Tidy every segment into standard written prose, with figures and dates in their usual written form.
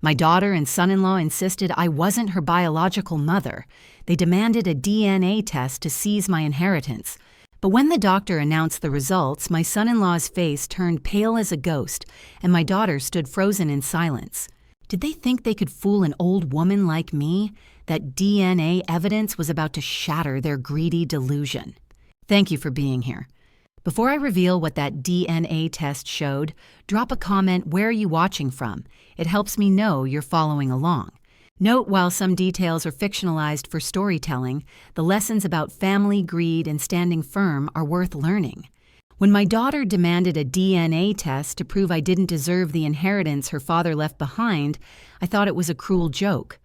My daughter and son-in-law insisted I wasn't her biological mother. They demanded a DNA test to seize my inheritance. But when the doctor announced the results, my son-in-law's face turned pale as a ghost, and my daughter stood frozen in silence. Did they think they could fool an old woman like me? That DNA evidence was about to shatter their greedy delusion. Thank you for being here. Before I reveal what that DNA test showed, drop a comment where are you watching from. It helps me know you're following along. Note while some details are fictionalized for storytelling, the lessons about family greed and standing firm are worth learning. When my daughter demanded a DNA test to prove I didn't deserve the inheritance her father left behind, I thought it was a cruel joke.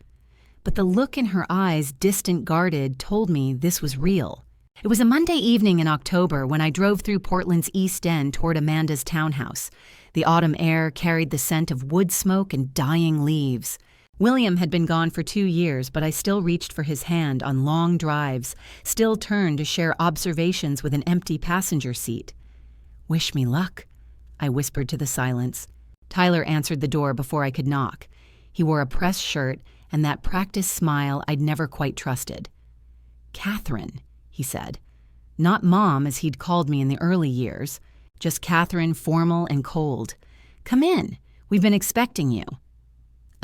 But the look in her eyes, distant guarded, told me this was real. It was a Monday evening in October when I drove through Portland's East End toward Amanda's townhouse. The autumn air carried the scent of wood smoke and dying leaves. William had been gone for 2 years, but I still reached for his hand on long drives, still turned to share observations with an empty passenger seat. "Wish me luck," I whispered to the silence. Tyler answered the door before I could knock. He wore a pressed shirt and that practiced smile I'd never quite trusted. "Catherine," he said. Not Mom as he'd called me in the early years, just Catherine, formal and cold. "Come in. We've been expecting you."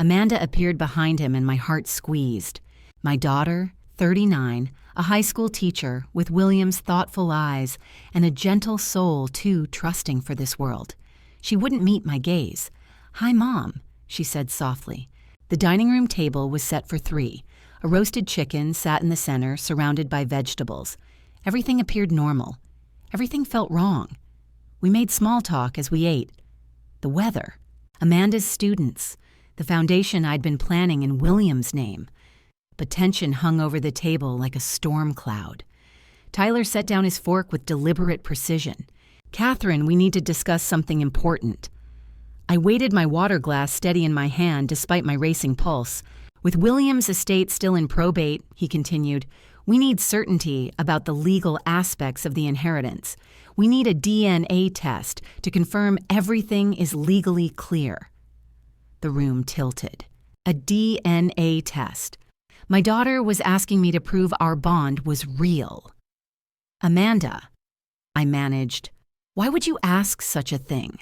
Amanda appeared behind him and my heart squeezed. My daughter, 39, a high school teacher with William's thoughtful eyes and a gentle soul too trusting for this world. She wouldn't meet my gaze. "Hi, Mom," she said softly. The dining room table was set for 3. A roasted chicken sat in the center, surrounded by vegetables. Everything appeared normal. Everything felt wrong. We made small talk as we ate. The weather, Amanda's students, the foundation I'd been planning in William's name. But tension hung over the table like a storm cloud. Tyler set down his fork with deliberate precision. "Catherine, we need to discuss something important." I weighted my water glass steady in my hand despite my racing pulse. "With William's estate still in probate," he continued, "we need certainty about the legal aspects of the inheritance. We need a DNA test to confirm everything is legally clear." The room tilted. A DNA test. My daughter was asking me to prove our bond was real. "Amanda," I managed, "why would you ask such a thing?"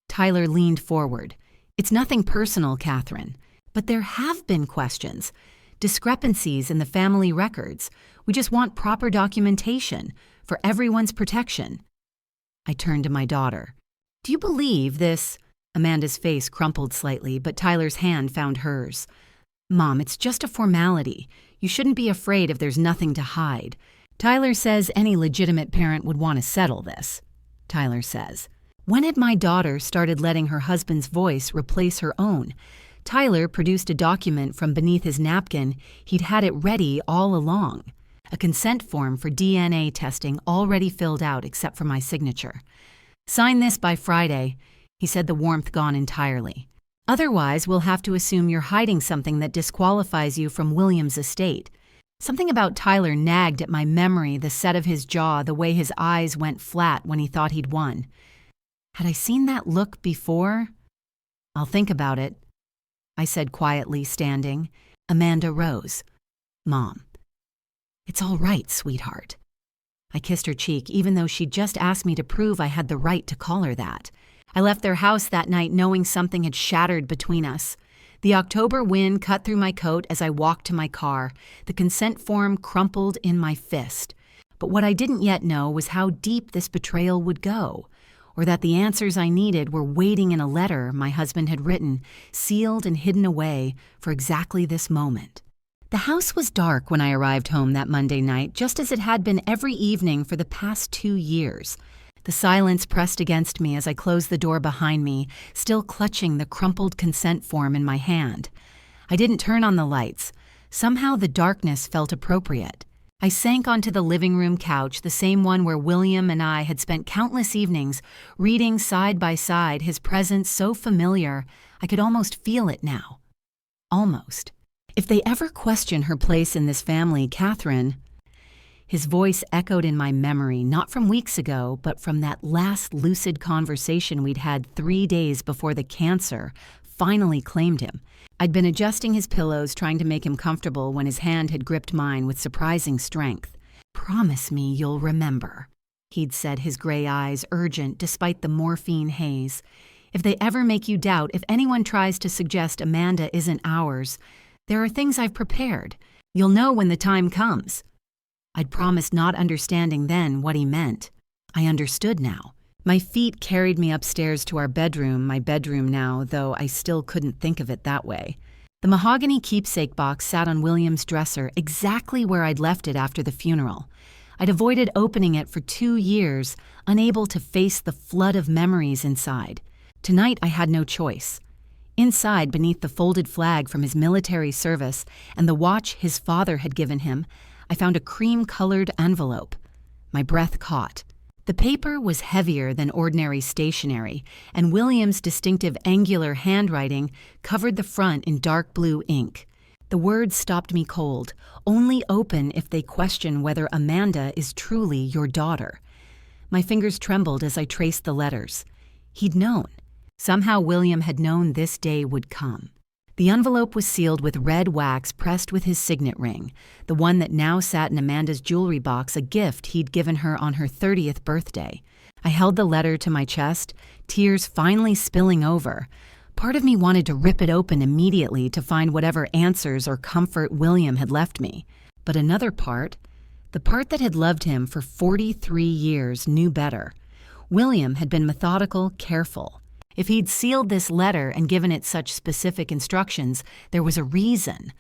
Tyler leaned forward. "It's nothing personal, Catherine, but there have been questions, discrepancies in the family records. We just want proper documentation for everyone's protection." I turned to my daughter. "Do you believe this?" Amanda's face crumpled slightly, but Tyler's hand found hers. "Mom, it's just a formality. You shouldn't be afraid if there's nothing to hide. Tyler says any legitimate parent would want to settle this." Tyler says. When had my daughter started letting her husband's voice replace her own? Tyler produced a document from beneath his napkin. He'd had it ready all along. A consent form for DNA testing already filled out except for my signature. "Sign this by Friday." He said, the warmth gone entirely. "Otherwise, we'll have to assume you're hiding something that disqualifies you from William's estate." Something about Tyler nagged at my memory, the set of his jaw, the way his eyes went flat when he thought he'd won. Had I seen that look before? "I'll think about it," I said quietly, standing. Amanda rose. "Mom." "It's all right, sweetheart." I kissed her cheek, even though she'd just asked me to prove I had the right to call her that. I left their house that night knowing something had shattered between us. The October wind cut through my coat as I walked to my car. The consent form crumpled in my fist. But what I didn't yet know was how deep this betrayal would go, or that the answers I needed were waiting in a letter my husband had written, sealed and hidden away for exactly this moment. The house was dark when I arrived home that Monday night, just as it had been every evening for the past 2 years. The silence pressed against me as I closed the door behind me, still clutching the crumpled consent form in my hand. I didn't turn on the lights. Somehow the darkness felt appropriate. I sank onto the living room couch, the same one where William and I had spent countless evenings, reading side by side, his presence so familiar I could almost feel it now. Almost. "If they ever question her place in this family, Catherine..." His voice echoed in my memory, not from weeks ago, but from that last lucid conversation we'd had 3 days before the cancer finally claimed him. I'd been adjusting his pillows, trying to make him comfortable when his hand had gripped mine with surprising strength. "Promise me you'll remember," he'd said, his gray eyes urgent despite the morphine haze. "If they ever make you doubt, if anyone tries to suggest Amanda isn't ours, there are things I've prepared. You'll know when the time comes." I'd promised, not understanding then what he meant. I understood now. My feet carried me upstairs to our bedroom, my bedroom now, though I still couldn't think of it that way. The mahogany keepsake box sat on William's dresser, exactly where I'd left it after the funeral. I'd avoided opening it for 2 years, unable to face the flood of memories inside. Tonight I had no choice. Inside, beneath the folded flag from his military service and the watch his father had given him, I found a cream-colored envelope. My breath caught. The paper was heavier than ordinary stationery, and William's distinctive angular handwriting covered the front in dark blue ink. The words stopped me cold. "Only open if they question whether Amanda is truly your daughter." My fingers trembled as I traced the letters. He'd known. Somehow William had known this day would come. The envelope was sealed with red wax pressed with his signet ring, the one that now sat in Amanda's jewelry box, a gift he'd given her on her 30th birthday. I held the letter to my chest, tears finally spilling over. Part of me wanted to rip it open immediately to find whatever answers or comfort William had left me. But another part, the part that had loved him for 43 years, knew better. William had been methodical, careful. If he'd sealed this letter and given it such specific instructions, there was a reason.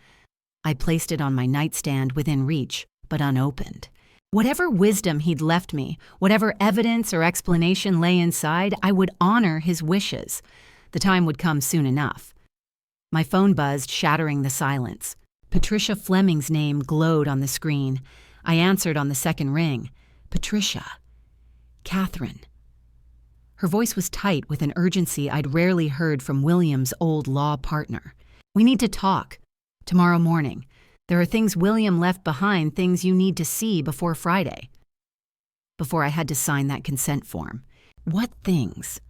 I placed it on my nightstand within reach, but unopened. Whatever wisdom he'd left me, whatever evidence or explanation lay inside, I would honor his wishes. The time would come soon enough. My phone buzzed, shattering the silence. Patricia Fleming's name glowed on the screen. I answered on the second ring. "Patricia. Catherine." Her voice was tight with an urgency I'd rarely heard from William's old law partner. "We need to talk. Tomorrow morning. There are things William left behind, things you need to see before Friday." Before I had to sign that consent form. "What things?"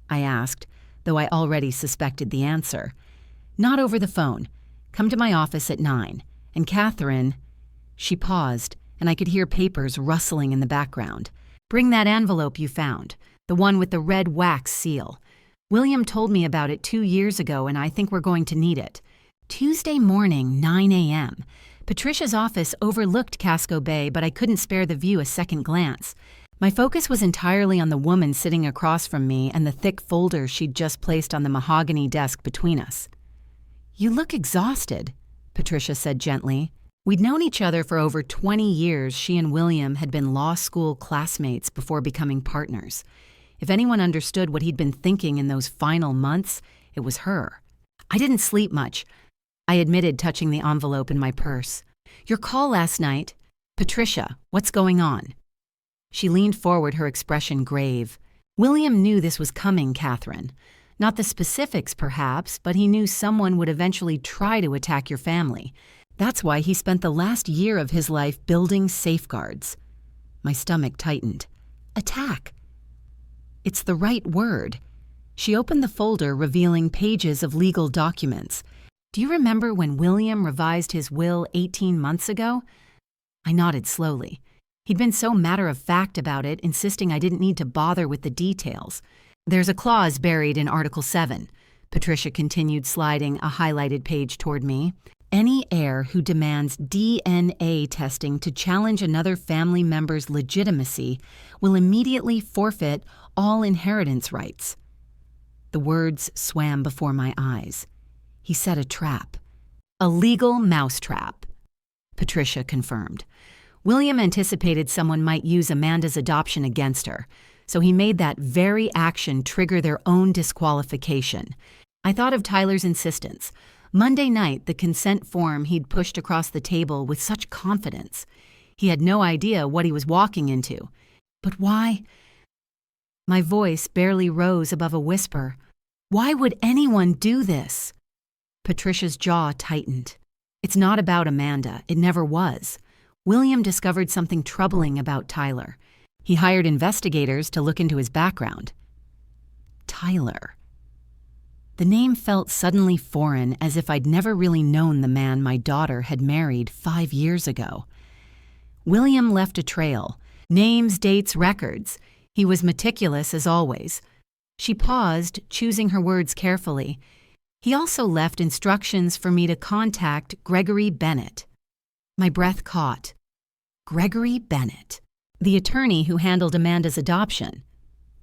I asked, though I already suspected the answer. "Not over the phone. Come to my office at 9. And Catherine..." She paused, and I could hear papers rustling in the background. "Bring that envelope you found. The one with the red wax seal. William told me about it 2 years ago, and I think we're going to need it. Tuesday morning, 9 a.m. Patricia's office overlooked Casco Bay, but I couldn't spare the view a second glance. My focus was entirely on the woman sitting across from me and the thick folder she'd just placed on the mahogany desk between us. "You look exhausted," Patricia said gently. We'd known each other for over 20 years. She and William had been law school classmates before becoming partners. If anyone understood what he'd been thinking in those final months, it was her. "I didn't sleep much," I admitted, touching the envelope in my purse. "Your call last night. Patricia, what's going on?" She leaned forward, her expression grave. "William knew this was coming, Catherine. Not the specifics, perhaps, but he knew someone would eventually try to attack your family. That's why he spent the last year of his life building safeguards." My stomach tightened. "Attack. It's the right word." She opened the folder, revealing pages of legal documents. "Do you remember when William revised his will 18 months ago?" I nodded slowly. He'd been so matter-of-fact about it, insisting I didn't need to bother with the details. "There's a clause buried in Article 7. Patricia continued, sliding a highlighted page toward me. "Any heir who demands DNA testing to challenge another family member's legitimacy will immediately forfeit all inheritance rights." The words swam before my eyes. He set a trap. "A legal mousetrap," Patricia confirmed. "William anticipated someone might use Amanda's adoption against her, so he made that very action trigger their own disqualification. I thought of Tyler's insistence. Monday night, the consent form he'd pushed across the table with such confidence. He had no idea what he was walking into. But why? My voice barely rose above a whisper. Why would anyone do this? Patricia's jaw tightened. It's not about Amanda. It never was. William discovered something troubling about Tyler. He hired investigators to look into his background. Tyler. The name felt suddenly foreign, as if I'd never really known the man my daughter had married 5 years ago. William left a trail. Names, dates, records. He was meticulous as always. She paused, choosing her words carefully. He also left instructions for me to contact Gregory Bennett. My breath caught. Gregory Bennett, the attorney who handled Amanda's adoption.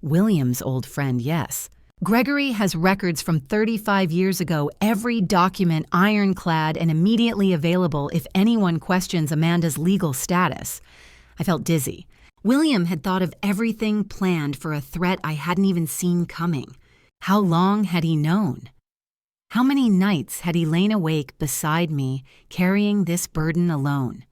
William's old friend, yes. Gregory has records from 35 years ago, every document ironclad and immediately available if anyone questions Amanda's legal status. I felt dizzy. William had thought of everything planned for a threat I hadn't even seen coming. How long had he known? How many nights had he lain awake beside me, carrying this burden alone?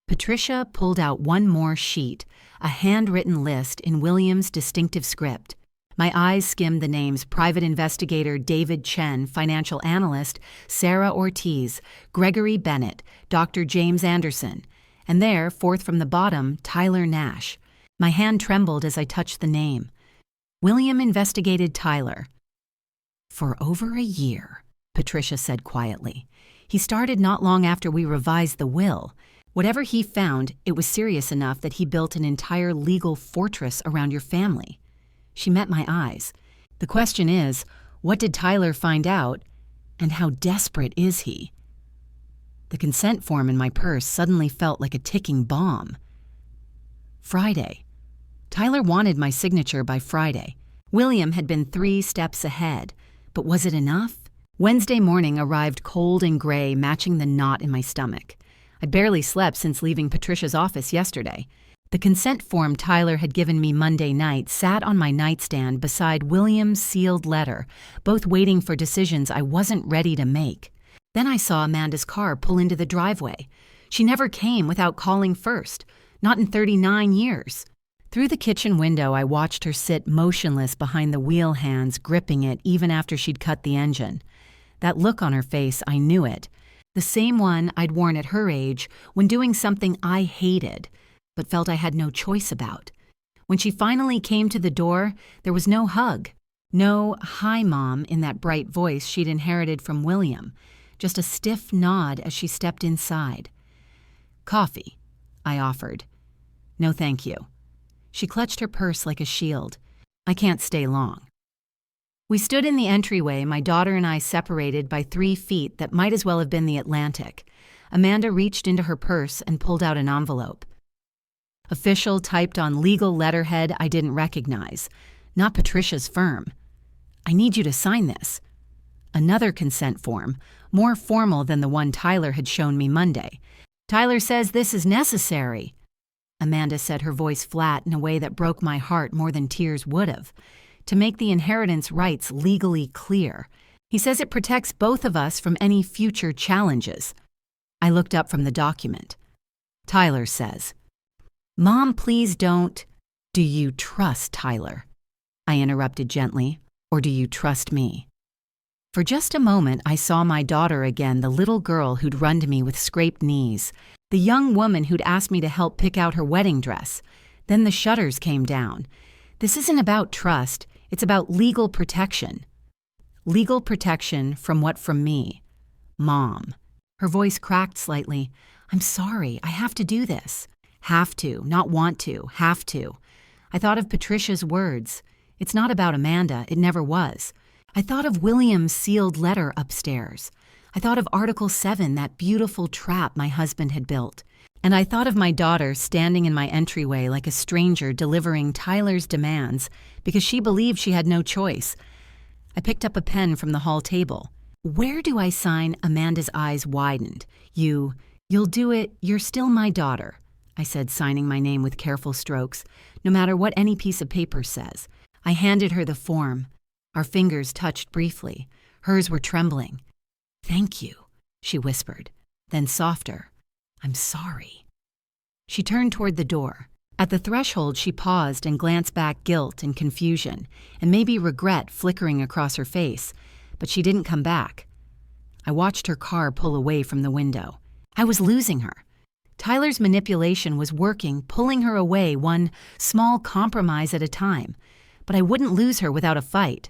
Patricia pulled out one more sheet, a handwritten list in William's distinctive script. My eyes skimmed the names: Private Investigator David Chen, Financial Analyst Sarah Ortiz, Gregory Bennett, Dr. James Anderson, and there, fourth from the bottom, Tyler Nash. My hand trembled as I touched the name. William investigated Tyler. For over a year, Patricia said quietly. He started not long after we revised the will. Whatever he found, it was serious enough that he built an entire legal fortress around your family. She met my eyes. The question is, what did Tyler find out, and how desperate is he? The consent form in my purse suddenly felt like a ticking bomb. Friday. Tyler wanted my signature by Friday. William had been 3 steps ahead, but was it enough? Wednesday morning arrived cold and gray, matching the knot in my stomach. I barely slept since leaving Patricia's office yesterday. The consent form Tyler had given me Monday night sat on my nightstand beside William's sealed letter, both waiting for decisions I wasn't ready to make. Then I saw Amanda's car pull into the driveway. She never came without calling first, not in 39 years. Through the kitchen window, I watched her sit motionless behind the wheel hands, gripping it even after she'd cut the engine. That look on her face, I knew it. The same one I'd worn at her age when doing something I hated, but felt I had no choice about. When she finally came to the door, there was no hug, no "Hi, Mom" in that bright voice she'd inherited from William, just a stiff nod as she stepped inside. "Coffee," I offered. "No, thank you." She clutched her purse like a shield. "I can't stay long." We stood in the entryway, my daughter and I separated by 3 feet that might as well have been the Atlantic. Amanda reached into her purse and pulled out an envelope. Official, typed on legal letterhead I didn't recognize. Not Patricia's firm. "I need you to sign this." Another consent form, more formal than the one Tyler had shown me Monday. "Tyler says this is necessary." Amanda said, her voice flat in a way that broke my heart more than tears would have. "To make the inheritance rights legally clear. He says it protects both of us from any future challenges." I looked up from the document. Tyler says, "Mom, please don't." "Do you trust Tyler?" I interrupted gently. "Or do you trust me?" For just a moment, I saw my daughter again, the little girl who'd run to me with scraped knees, the young woman who'd asked me to help pick out her wedding dress. Then the shutters came down. This isn't about trust, it's about legal protection. Legal protection from what from me? Mom. Her voice cracked slightly. "I'm sorry, I have to do this." Have to, not want to, have to. I thought of Patricia's words. It's not about Amanda, it never was. I thought of William's sealed letter upstairs. I thought of Article 7, that beautiful trap my husband had built. And I thought of my daughter standing in my entryway like a stranger delivering Tyler's demands because she believed she had no choice. I picked up a pen from the hall table. "Where do I sign?" Amanda's eyes widened. You'll do it, you're still my daughter," I said, signing my name with careful strokes, no matter what any piece of paper says. I handed her the form. Our fingers touched briefly. Hers were trembling. "Thank you," she whispered, then softer. "I'm sorry." She turned toward the door. At the threshold, she paused and glanced back, guilt and confusion, and maybe regret flickering across her face, but she didn't come back. I watched her car pull away from the window. I was losing her. Tyler's manipulation was working, pulling her away one small compromise at a time, but I wouldn't lose her without a fight.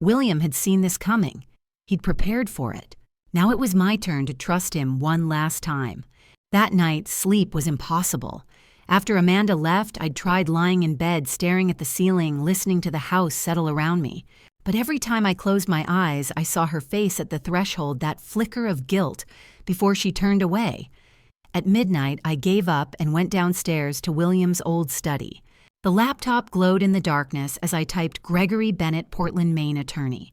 William had seen this coming. He'd prepared for it. Now it was my turn to trust him one last time. That night, sleep was impossible. After Amanda left, I'd tried lying in bed, staring at the ceiling, listening to the house settle around me. But every time I closed my eyes, I saw her face at the threshold, that flicker of guilt, before she turned away. At midnight, I gave up and went downstairs to William's old study. The laptop glowed in the darkness as I typed Gregory Bennett, Portland, Maine attorney.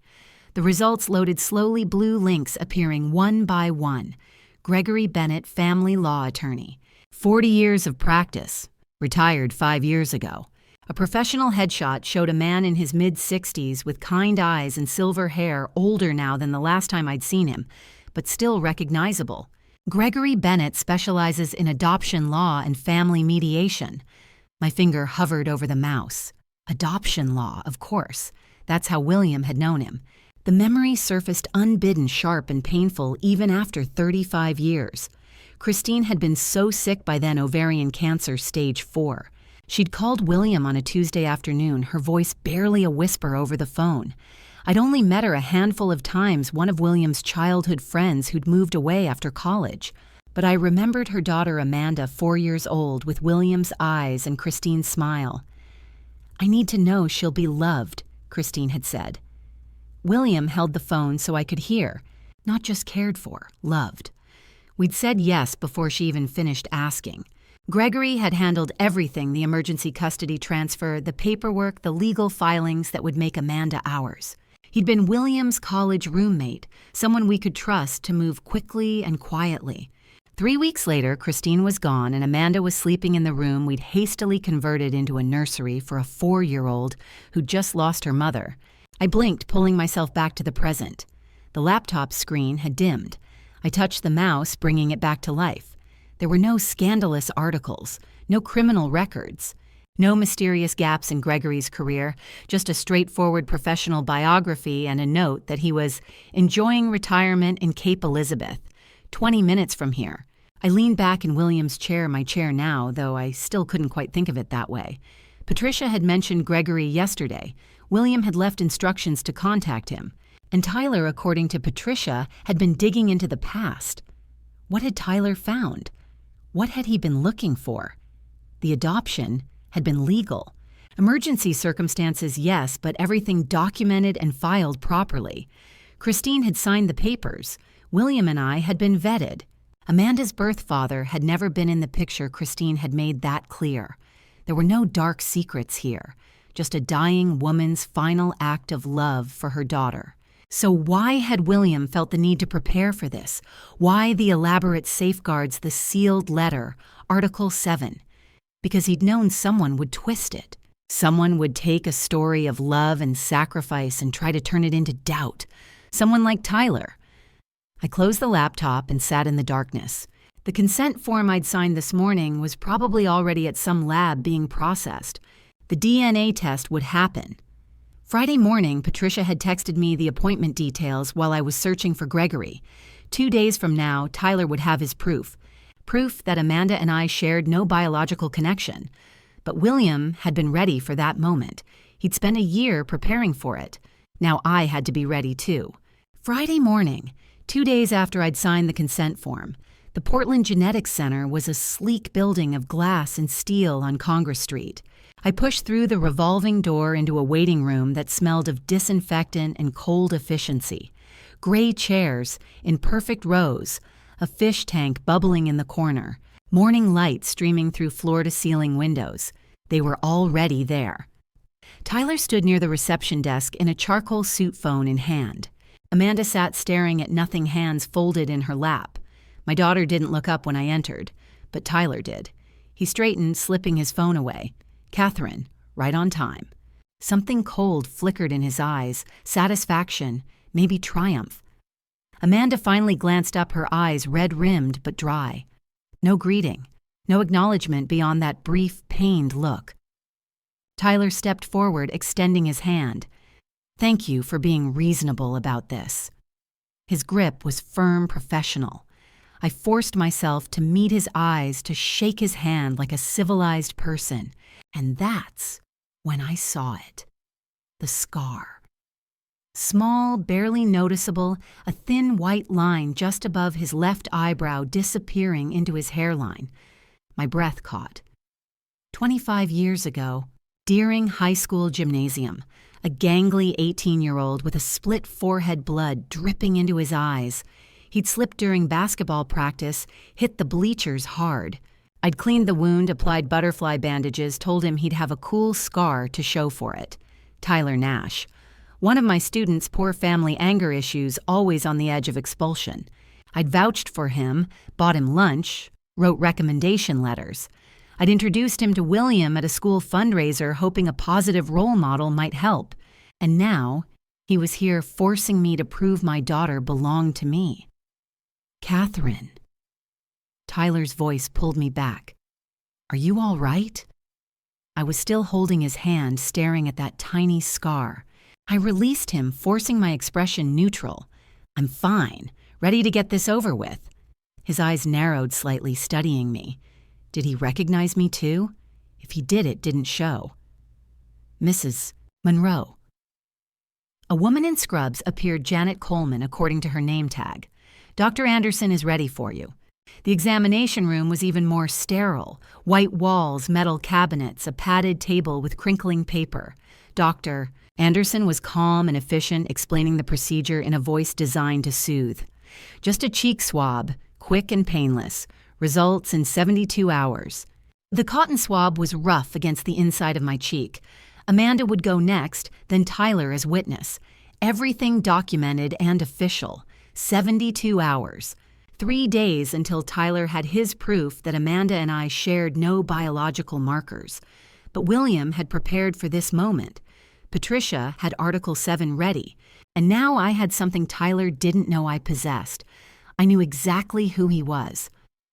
The results loaded slowly, blue links appearing one by one. Gregory Bennett, family law attorney. 40 years of practice. Retired 5 years ago. A professional headshot showed a man in his mid-60s with kind eyes and silver hair, older now than the last time I'd seen him, but still recognizable. Gregory Bennett specializes in adoption law and family mediation. My finger hovered over the mouse. Adoption law, of course. That's how William had known him. The memory surfaced unbidden, sharp and painful even after 35 years. Christine had been so sick by then, ovarian cancer stage 4. She'd called William on a Tuesday afternoon, her voice barely a whisper over the phone. I'd only met her a handful of times, one of William's childhood friends who'd moved away after college. But I remembered her daughter Amanda, 4 years old, with William's eyes and Christine's smile. "I need to know she'll be loved," Christine had said. William held the phone so I could hear, not just cared for, loved. We'd said yes before she even finished asking. Gregory had handled everything: the emergency custody transfer, the paperwork, the legal filings that would make Amanda ours. He'd been William's college roommate, someone we could trust to move quickly and quietly. 3 weeks later, Christine was gone and Amanda was sleeping in the room we'd hastily converted into a nursery for a 4-year-old who'd just lost her mother. I blinked, pulling myself back to the present. The laptop screen had dimmed. I touched the mouse, bringing it back to life. There were no scandalous articles, no criminal records, no mysterious gaps in Gregory's career, just a straightforward professional biography and a note that he was enjoying retirement in Cape Elizabeth, 20 minutes from here. I leaned back in William's chair, my chair now, though I still couldn't quite think of it that way. Patricia had mentioned Gregory yesterday. William had left instructions to contact him. And Tyler, according to Patricia, had been digging into the past. What had Tyler found? What had he been looking for? The adoption had been legal. Emergency circumstances, yes, but everything documented and filed properly. Christine had signed the papers. William and I had been vetted. Amanda's birth father had never been in the picture. Christine had made that clear. There were no dark secrets here, just a dying woman's final act of love for her daughter. So why had William felt the need to prepare for this? Why the elaborate safeguards, the sealed letter, Article 7? Because he'd known someone would twist it. Someone would take a story of love and sacrifice and try to turn it into doubt. Someone like Tyler. I closed the laptop and sat in the darkness. The consent form I'd signed this morning was probably already at some lab being processed. The DNA test would happen. Friday morning, Patricia had texted me the appointment details while I was searching for Gregory. 2 days from now, Tyler would have his proof. Proof that Amanda and I shared no biological connection. But William had been ready for that moment. He'd spent a year preparing for it. Now I had to be ready too. Friday morning, 2 days after I'd signed the consent form, the Portland Genetics Center was a sleek building of glass and steel on Congress Street. I pushed through the revolving door into a waiting room that smelled of disinfectant and cold efficiency. Gray chairs in perfect rows, a fish tank bubbling in the corner, morning light streaming through floor-to-ceiling windows. They were already there. Tyler stood near the reception desk in a charcoal suit phone in hand. Amanda sat staring at nothing, hands folded in her lap. My daughter didn't look up when I entered, but Tyler did. He straightened, slipping his phone away. Catherine, right on time. Something cold flickered in his eyes, satisfaction, maybe triumph. Amanda finally glanced up, her eyes red-rimmed but dry. No greeting, no acknowledgement beyond that brief, pained look. Tyler stepped forward, extending his hand. "Thank you for being reasonable about this." His grip was firm, professional. I forced myself to meet his eyes, to shake his hand like a civilized person. And that's when I saw it. The scar. Small, barely noticeable, a thin white line just above his left eyebrow disappearing into his hairline. My breath caught. 25 years ago, Deering High School Gymnasium, a gangly 18-year-old with a split forehead, blood dripping into his eyes. He'd slipped during basketball practice, hit the bleachers hard. I'd cleaned the wound, applied butterfly bandages, told him he'd have a cool scar to show for it. Tyler Nash. One of my students' poor family anger issues, always on the edge of expulsion. I'd vouched for him, bought him lunch, wrote recommendation letters. I'd introduced him to William at a school fundraiser, hoping a positive role model might help. And now, he was here forcing me to prove my daughter belonged to me. Catherine. Tyler's voice pulled me back. Are you all right? I was still holding his hand, staring at that tiny scar. I released him, forcing my expression neutral. I'm fine, ready to get this over with. His eyes narrowed slightly, studying me. Did he recognize me too? If he did, it didn't show. Mrs. Monroe. A woman in scrubs appeared Janet Coleman according to her name tag. Dr. Anderson is ready for you. The examination room was even more sterile. White walls, metal cabinets, a padded table with crinkling paper. Dr. Anderson was calm and efficient, explaining the procedure in a voice designed to soothe. Just a cheek swab, quick and painless. Results in 72 hours. The cotton swab was rough against the inside of my cheek. Amanda would go next, then Tyler as witness. Everything documented and official. 72 hours. 3 days until Tyler had his proof that Amanda and I shared no biological markers. But William had prepared for this moment. Patricia had Article 7 ready, and now I had something Tyler didn't know I possessed. I knew exactly who he was.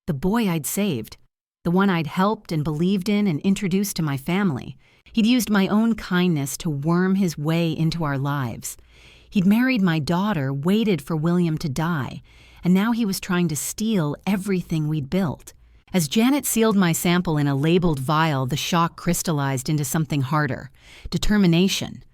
The boy I'd saved. The one I'd helped and believed in and introduced to my family. He'd used my own kindness to worm his way into our lives. He'd married my daughter, waited for William to die, and now he was trying to steal everything we'd built. As Janet sealed my sample in a labeled vial, the shock crystallized into something harder. Determination.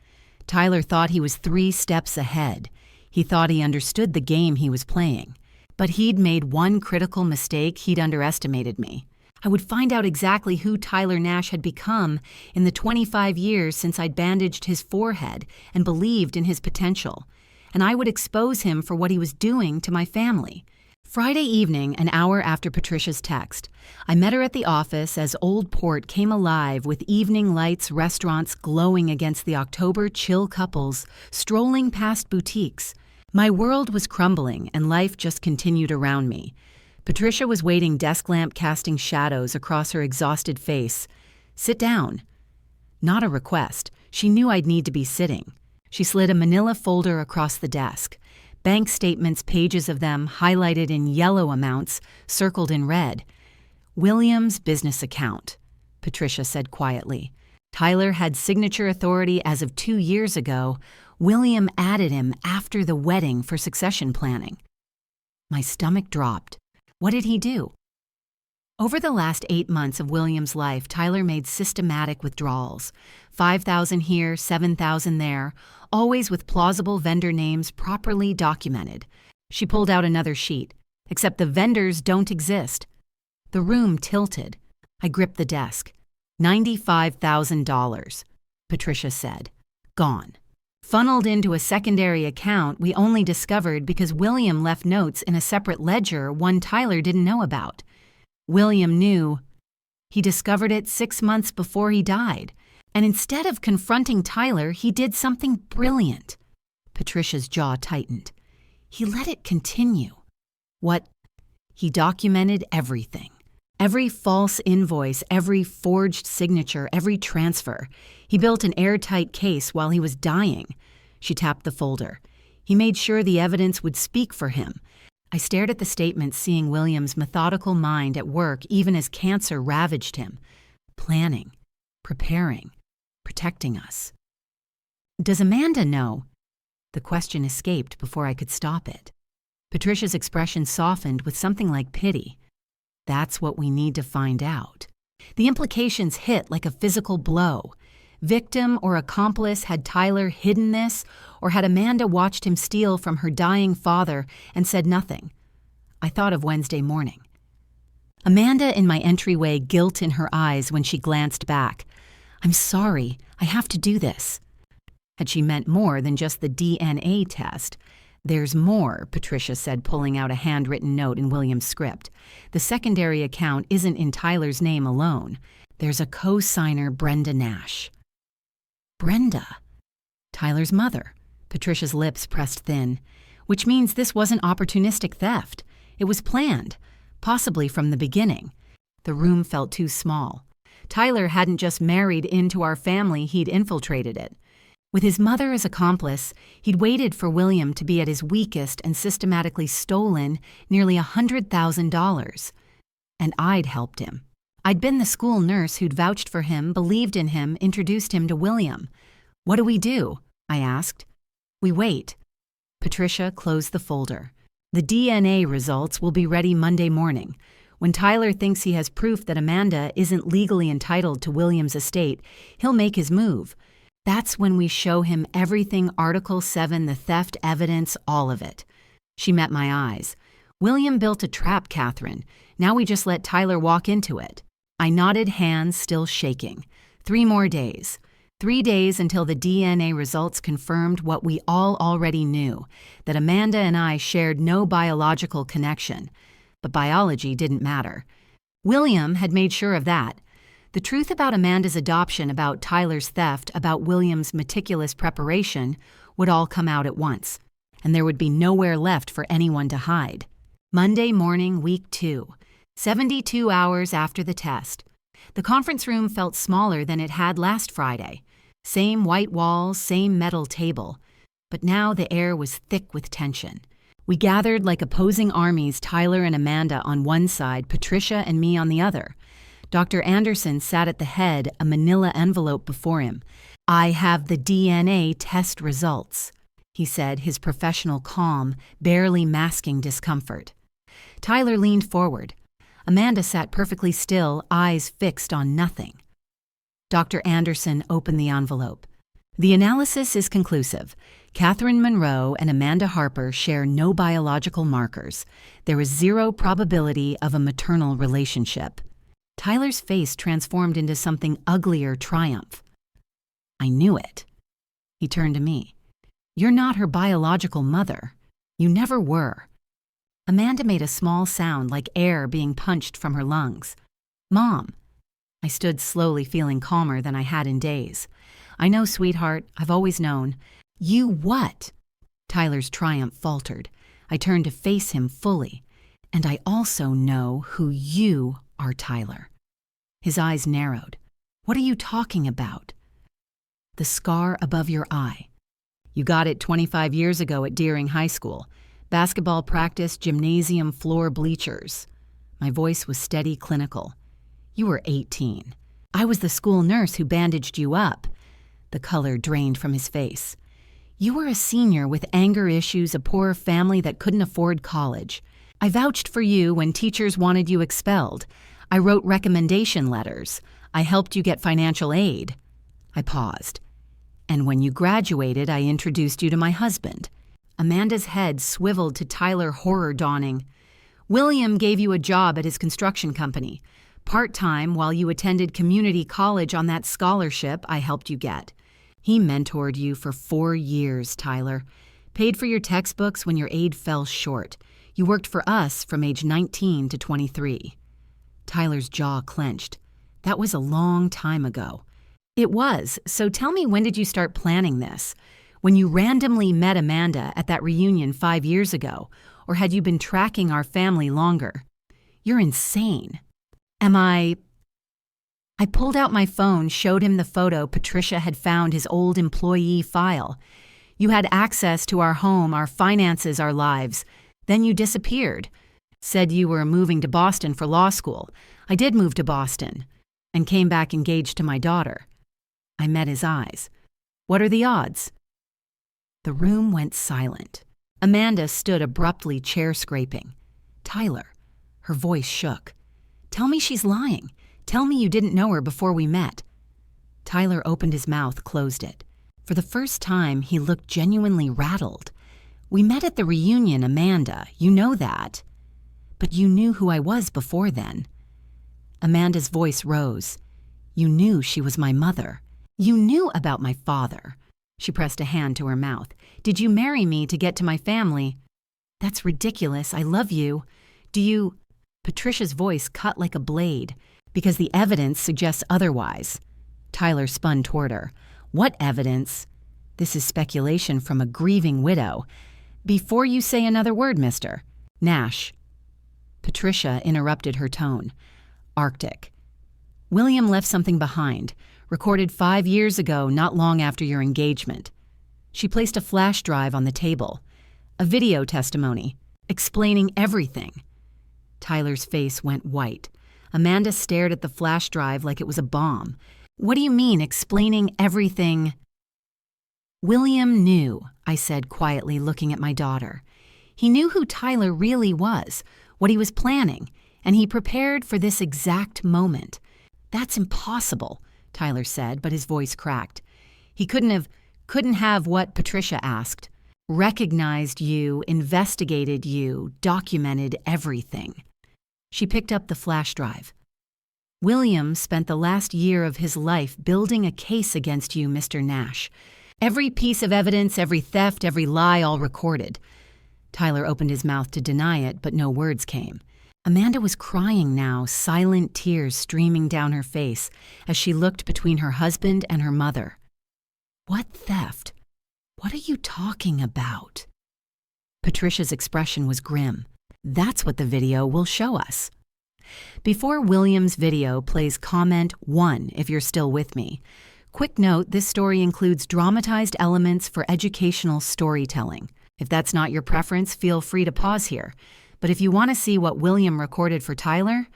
Tyler thought he was 3 steps ahead. He thought he understood the game he was playing. But he'd made one critical mistake. He'd underestimated me. I would find out exactly who Tyler Nash had become in the 25 years since I'd bandaged his forehead and believed in his potential. And I would expose him for what he was doing to my family. Friday evening, an hour after Patricia's text, I met her at the office as Old Port came alive with evening lights, restaurants glowing against the October chill couples, strolling past boutiques. My world was crumbling and life just continued around me. Patricia was waiting, desk lamp casting shadows across her exhausted face. Sit down. Not a request. She knew I'd need to be sitting. She slid a manila folder across the desk. Bank statements, pages of them, highlighted in yellow amounts, circled in red. William's business account, Patricia said quietly. Tyler had signature authority as of 2 years ago. William added him after the wedding for succession planning. My stomach dropped. What did he do? Over the last 8 months of William's life, Tyler made systematic withdrawals. 5,000 here, 7,000 there, always with plausible vendor names properly documented. She pulled out another sheet. Except the vendors don't exist. The room tilted. I gripped the desk. $95,000, Patricia said. Gone. Funneled into a secondary account we only discovered because William left notes in a separate ledger one Tyler didn't know about. William knew. He discovered it 6 months before he died. And instead of confronting Tyler, he did something brilliant. Patricia's jaw tightened. He let it continue. What? He documented everything. Every false invoice, every forged signature, every transfer. He built an airtight case while he was dying. She tapped the folder. He made sure the evidence would speak for him. I stared at the statement, seeing William's methodical mind at work even as cancer ravaged him. Planning, preparing, protecting us. Does Amanda know? The question escaped before I could stop it. Patricia's expression softened with something like pity. That's what we need to find out. The implications hit like a physical blow. Victim or accomplice, had Tyler hidden this, or had Amanda watched him steal from her dying father and said nothing? I thought of Wednesday morning. Amanda in my entryway, guilt in her eyes when she glanced back. "I'm sorry, I have to do this." Had she meant more than just the DNA test? "There's more," Patricia said, pulling out a handwritten note in William's script. "The secondary account isn't in Tyler's name alone. There's a co-signer, Brenda Nash." Brenda? Tyler's mother. Patricia's lips pressed thin. Which means this wasn't opportunistic theft. It was planned, possibly from the beginning. The room felt too small. Tyler hadn't just married into our family, he'd infiltrated it. With his mother as accomplice, he'd waited for William to be at his weakest and systematically stolen nearly $100,000. And I'd helped him. I'd been the school nurse who'd vouched for him, believed in him, introduced him to William. "What do we do?" I asked. "We wait." Patricia closed the folder. "The DNA results will be ready Monday morning. When Tyler thinks he has proof that Amanda isn't legally entitled to William's estate, he'll make his move. That's when we show him everything, Article 7, the theft evidence, all of it." She met my eyes. "William built a trap, Catherine. Now we just let Tyler walk into it." I nodded, hands still shaking. 3 more days. 3 days until the DNA results confirmed what we all already knew, that Amanda and I shared no biological connection. But biology didn't matter. William had made sure of that. The truth about Amanda's adoption, about Tyler's theft, about William's meticulous preparation would all come out at once, and there would be nowhere left for anyone to hide. Monday morning, week 2, 72 hours after the test. The conference room felt smaller than it had last Friday. Same white walls, same metal table. But now the air was thick with tension. We gathered like opposing armies, Tyler and Amanda on one side, Patricia and me on the other. Dr. Anderson sat at the head, a manila envelope before him. "I have the DNA test results," he said, his professional calm barely masking discomfort. Tyler leaned forward. Amanda sat perfectly still, eyes fixed on nothing. Dr. Anderson opened the envelope. "The analysis is conclusive. Catherine Monroe and Amanda Harper share no biological markers. There is 0 probability of a maternal relationship." Tyler's face transformed into something uglier triumph. "I knew it." He turned to me. "You're not her biological mother. You never were." Amanda made a small sound like air being punched from her lungs. "Mom." I stood slowly, feeling calmer than I had in days. "I know, sweetheart. I've always known." "You what?" Tyler's triumph faltered. I turned to face him fully. "And I also know who you are, Tyler." His eyes narrowed. "What are you talking about?" "The scar above your eye. You got it 25 years ago at Deering High School. Basketball practice, gymnasium floor bleachers." My voice was steady, clinical. "You were 18. I was the school nurse who bandaged you up." The color drained from his face. "You were a senior with anger issues, a poor family that couldn't afford college. I vouched for you when teachers wanted you expelled. I wrote recommendation letters. I helped you get financial aid." I paused. "And when you graduated, I introduced you to my husband." Amanda's head swiveled to Tyler, horror dawning. "William gave you a job at his construction company. Part-time while you attended community college on that scholarship I helped you get. He mentored you for 4 years, Tyler. Paid for your textbooks when your aid fell short. You worked for us from age 19 to 23. Tyler's jaw clenched. "That was a long time ago." "It was, so tell me, when did you start planning this? When you randomly met Amanda at that reunion 5 years ago, or had you been tracking our family longer? You're insane." "Am I?" I pulled out my phone, showed him the photo Patricia had found, his old employee file. "You had access to our home, our finances, our lives. Then you disappeared. Said you were moving to Boston for law school. I did move to Boston, and came back engaged to my daughter." I met his eyes. "What are the odds?" The room went silent. Amanda stood abruptly, chair scraping. "Tyler." Her voice shook. "Tell me she's lying. Tell me you didn't know her before we met." Tyler opened his mouth, closed it. For the first time, he looked genuinely rattled. "We met at the reunion, Amanda. You know that. But you knew who I was before then." Amanda's voice rose. "You knew she was my mother. You knew about my father." She pressed a hand to her mouth. "Did you marry me to get to my family?" "That's ridiculous. I love you. Do you—" Patricia's voice cut like a blade, "because the evidence suggests otherwise." Tyler spun toward her. "What evidence?" "This is speculation from a grieving widow." "Before you say another word, Mr. Nash." Patricia interrupted her tone. "Arctic. William left something behind, recorded 5 years ago, not long after your engagement." She placed a flash drive on the table. "A video testimony, explaining everything." Tyler's face went white. Amanda stared at the flash drive like it was a bomb. "What do you mean, explaining everything?" "William knew," I said quietly, looking at my daughter. "He knew who Tyler really was, what he was planning, and he prepared for this exact moment." "That's impossible," Tyler said, but his voice cracked. "He couldn't have what Patricia asked. Recognized you, investigated you, documented everything." She picked up the flash drive. "William spent the last year of his life building a case against you, Mr. Nash. Every piece of evidence, every theft, every lie, all recorded." Tyler opened his mouth to deny it, but no words came. Amanda was crying now, silent tears streaming down her face as she looked between her husband and her mother. "What theft? What are you talking about?" Patricia's expression was grim. "That's what the video will show us." Before William's video plays, comment 1 if you're still with me. Quick note, this story includes dramatized elements for educational storytelling. If that's not your preference, feel free to pause here. But if you want to see what William recorded for Tyler,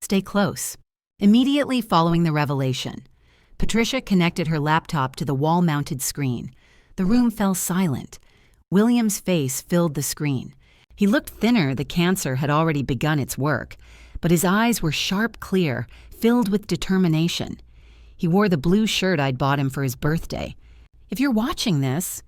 stay close. Immediately following the revelation, Patricia connected her laptop to the wall-mounted screen. The room fell silent. William's face filled the screen. He looked thinner, the cancer had already begun its work, but his eyes were sharp, clear, filled with determination. He wore the blue shirt I'd bought him for his birthday. "If you're watching this,"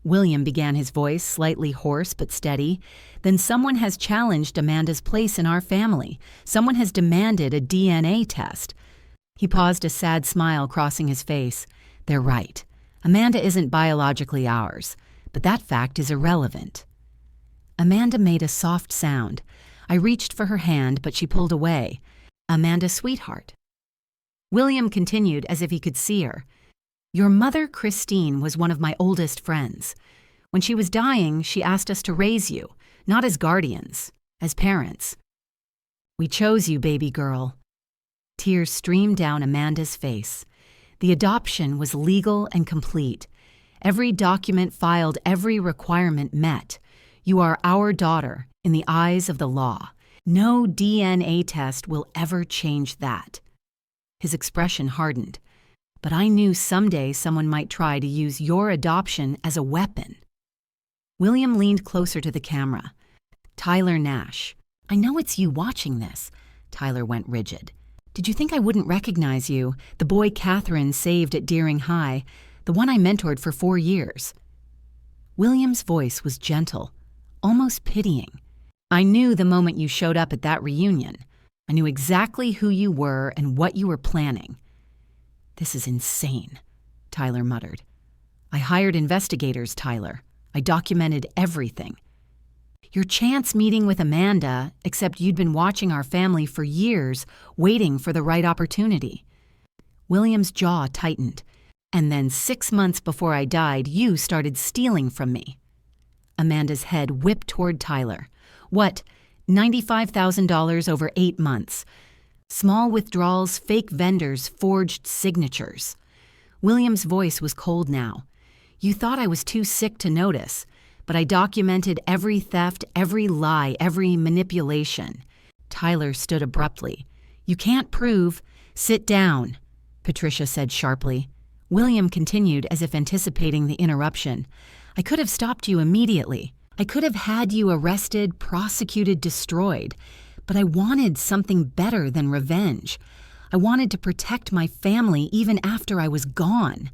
William began, his voice slightly hoarse but steady, "then someone has challenged Amanda's place in our family. Someone has demanded a DNA test." He paused, a sad smile crossing his face. "They're right. Amanda isn't biologically ours, but that fact is irrelevant." Amanda made a soft sound. I reached for her hand, but she pulled away. "Amanda, sweetheart." William continued as if he could see her. "Your mother, Christine, was one of my oldest friends. When she was dying, she asked us to raise you, not as guardians, as parents. We chose you, baby girl." Tears streamed down Amanda's face. The adoption was legal and complete. Every document filed, every requirement met. "You are our daughter in the eyes of the law. No DNA test will ever change that." His expression hardened. "But I knew someday someone might try to use your adoption as a weapon." William leaned closer to the camera. "Tyler Nash, I know it's you watching this." Tyler went rigid. "Did you think I wouldn't recognize you, the boy Catherine saved at Deering High, the one I mentored for 4 years?" William's voice was gentle, almost pitying. "I knew the moment you showed up at that reunion. I knew exactly who you were and what you were planning." "This is insane," Tyler muttered. "I hired investigators, Tyler. I documented everything. Your chance meeting with Amanda, except you'd been watching our family for years, waiting for the right opportunity." William's jaw tightened. "And then 6 months before I died, you started stealing from me." Amanda's head whipped toward Tyler. "What, $95,000 over 8 months? Small withdrawals, fake vendors, forged signatures." William's voice was cold now. "You thought I was too sick to notice, but I documented every theft, every lie, every manipulation." Tyler stood abruptly. "You can't prove—" "Sit down," Patricia said sharply. William continued as if anticipating the interruption. "I could have stopped you immediately. I could have had you arrested, prosecuted, destroyed. But I wanted something better than revenge. I wanted to protect my family even after I was gone.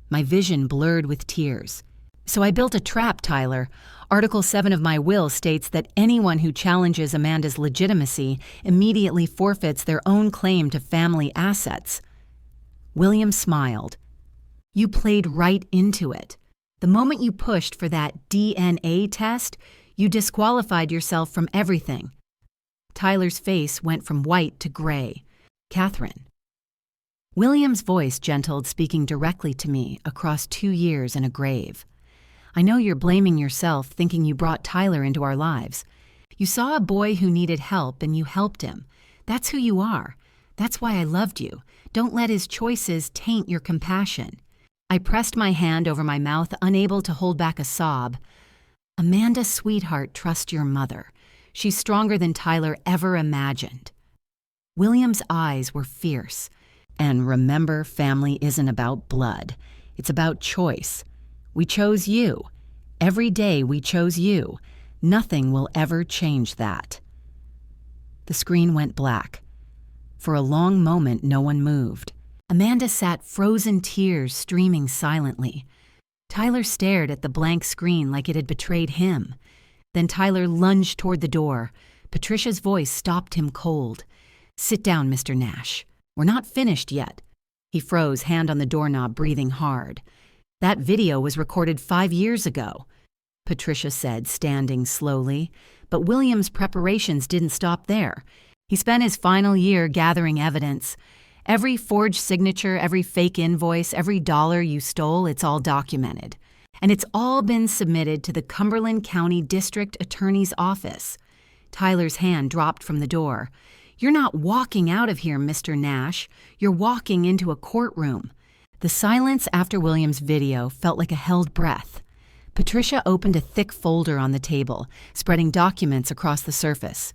My vision blurred with tears. So I built a trap, Tyler. Article 7 of my will states that anyone who challenges Amanda's legitimacy immediately forfeits their own claim to family assets. William smiled. You played right into it. The moment you pushed for that DNA test, you disqualified yourself from everything. Tyler's face went from white to gray. Catherine. William's voice gentled, speaking directly to me across 2 years and a grave. I know you're blaming yourself, thinking you brought Tyler into our lives. You saw a boy who needed help and you helped him. That's who you are. That's why I loved you. Don't let his choices taint your compassion. I pressed my hand over my mouth, unable to hold back a sob. Amanda, sweetheart, trust your mother. She's stronger than Tyler ever imagined. William's eyes were fierce. And remember, family isn't about blood. It's about choice. We chose you. Every day we chose you. Nothing will ever change that. The screen went black. For a long moment, no one moved. Amanda sat, frozen tears streaming silently. Tyler stared at the blank screen like it had betrayed him. Then Tyler lunged toward the door. Patricia's voice stopped him cold. Sit down, Mr. Nash. We're not finished yet. He froze, hand on the doorknob, breathing hard. That video was recorded 5 years ago, Patricia said, standing slowly. But William's preparations didn't stop there. He spent his final year gathering evidence. Every forged signature, every fake invoice, every dollar you stole, it's all documented. And it's all been submitted to the Cumberland County District Attorney's Office. Tyler's hand dropped from the door. You're not walking out of here, Mr. Nash. You're walking into a courtroom. The silence after William's video felt like a held breath. Patricia opened a thick folder on the table, spreading documents across the surface.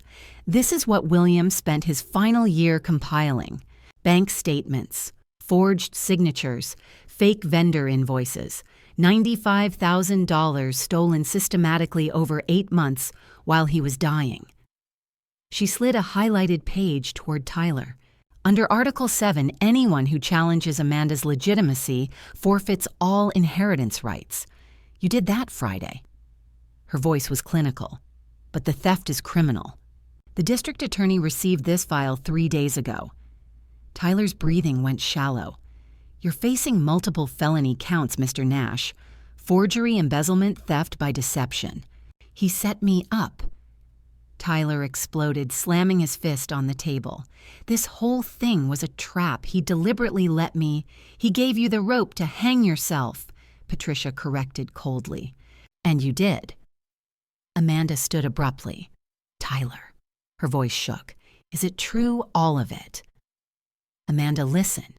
This is what William spent his final year compiling. Bank statements, forged signatures, fake vendor invoices, $95,000 stolen systematically over 8 months while he was dying. She slid a highlighted page toward Tyler. Under Article 7, anyone who challenges Amanda's legitimacy forfeits all inheritance rights. You did that Friday. Her voice was clinical. But the theft is criminal. The district attorney received this file 3 days ago. Tyler's breathing went shallow. You're facing multiple felony counts, Mr. Nash. Forgery, embezzlement, theft by deception. He set me up. Tyler exploded, slamming his fist on the table. This whole thing was a trap. He deliberately let me. He gave you the rope to hang yourself, Patricia corrected coldly. And you did. Amanda stood abruptly. Tyler. Her voice shook. Is it true, all of it? Amanda, listen.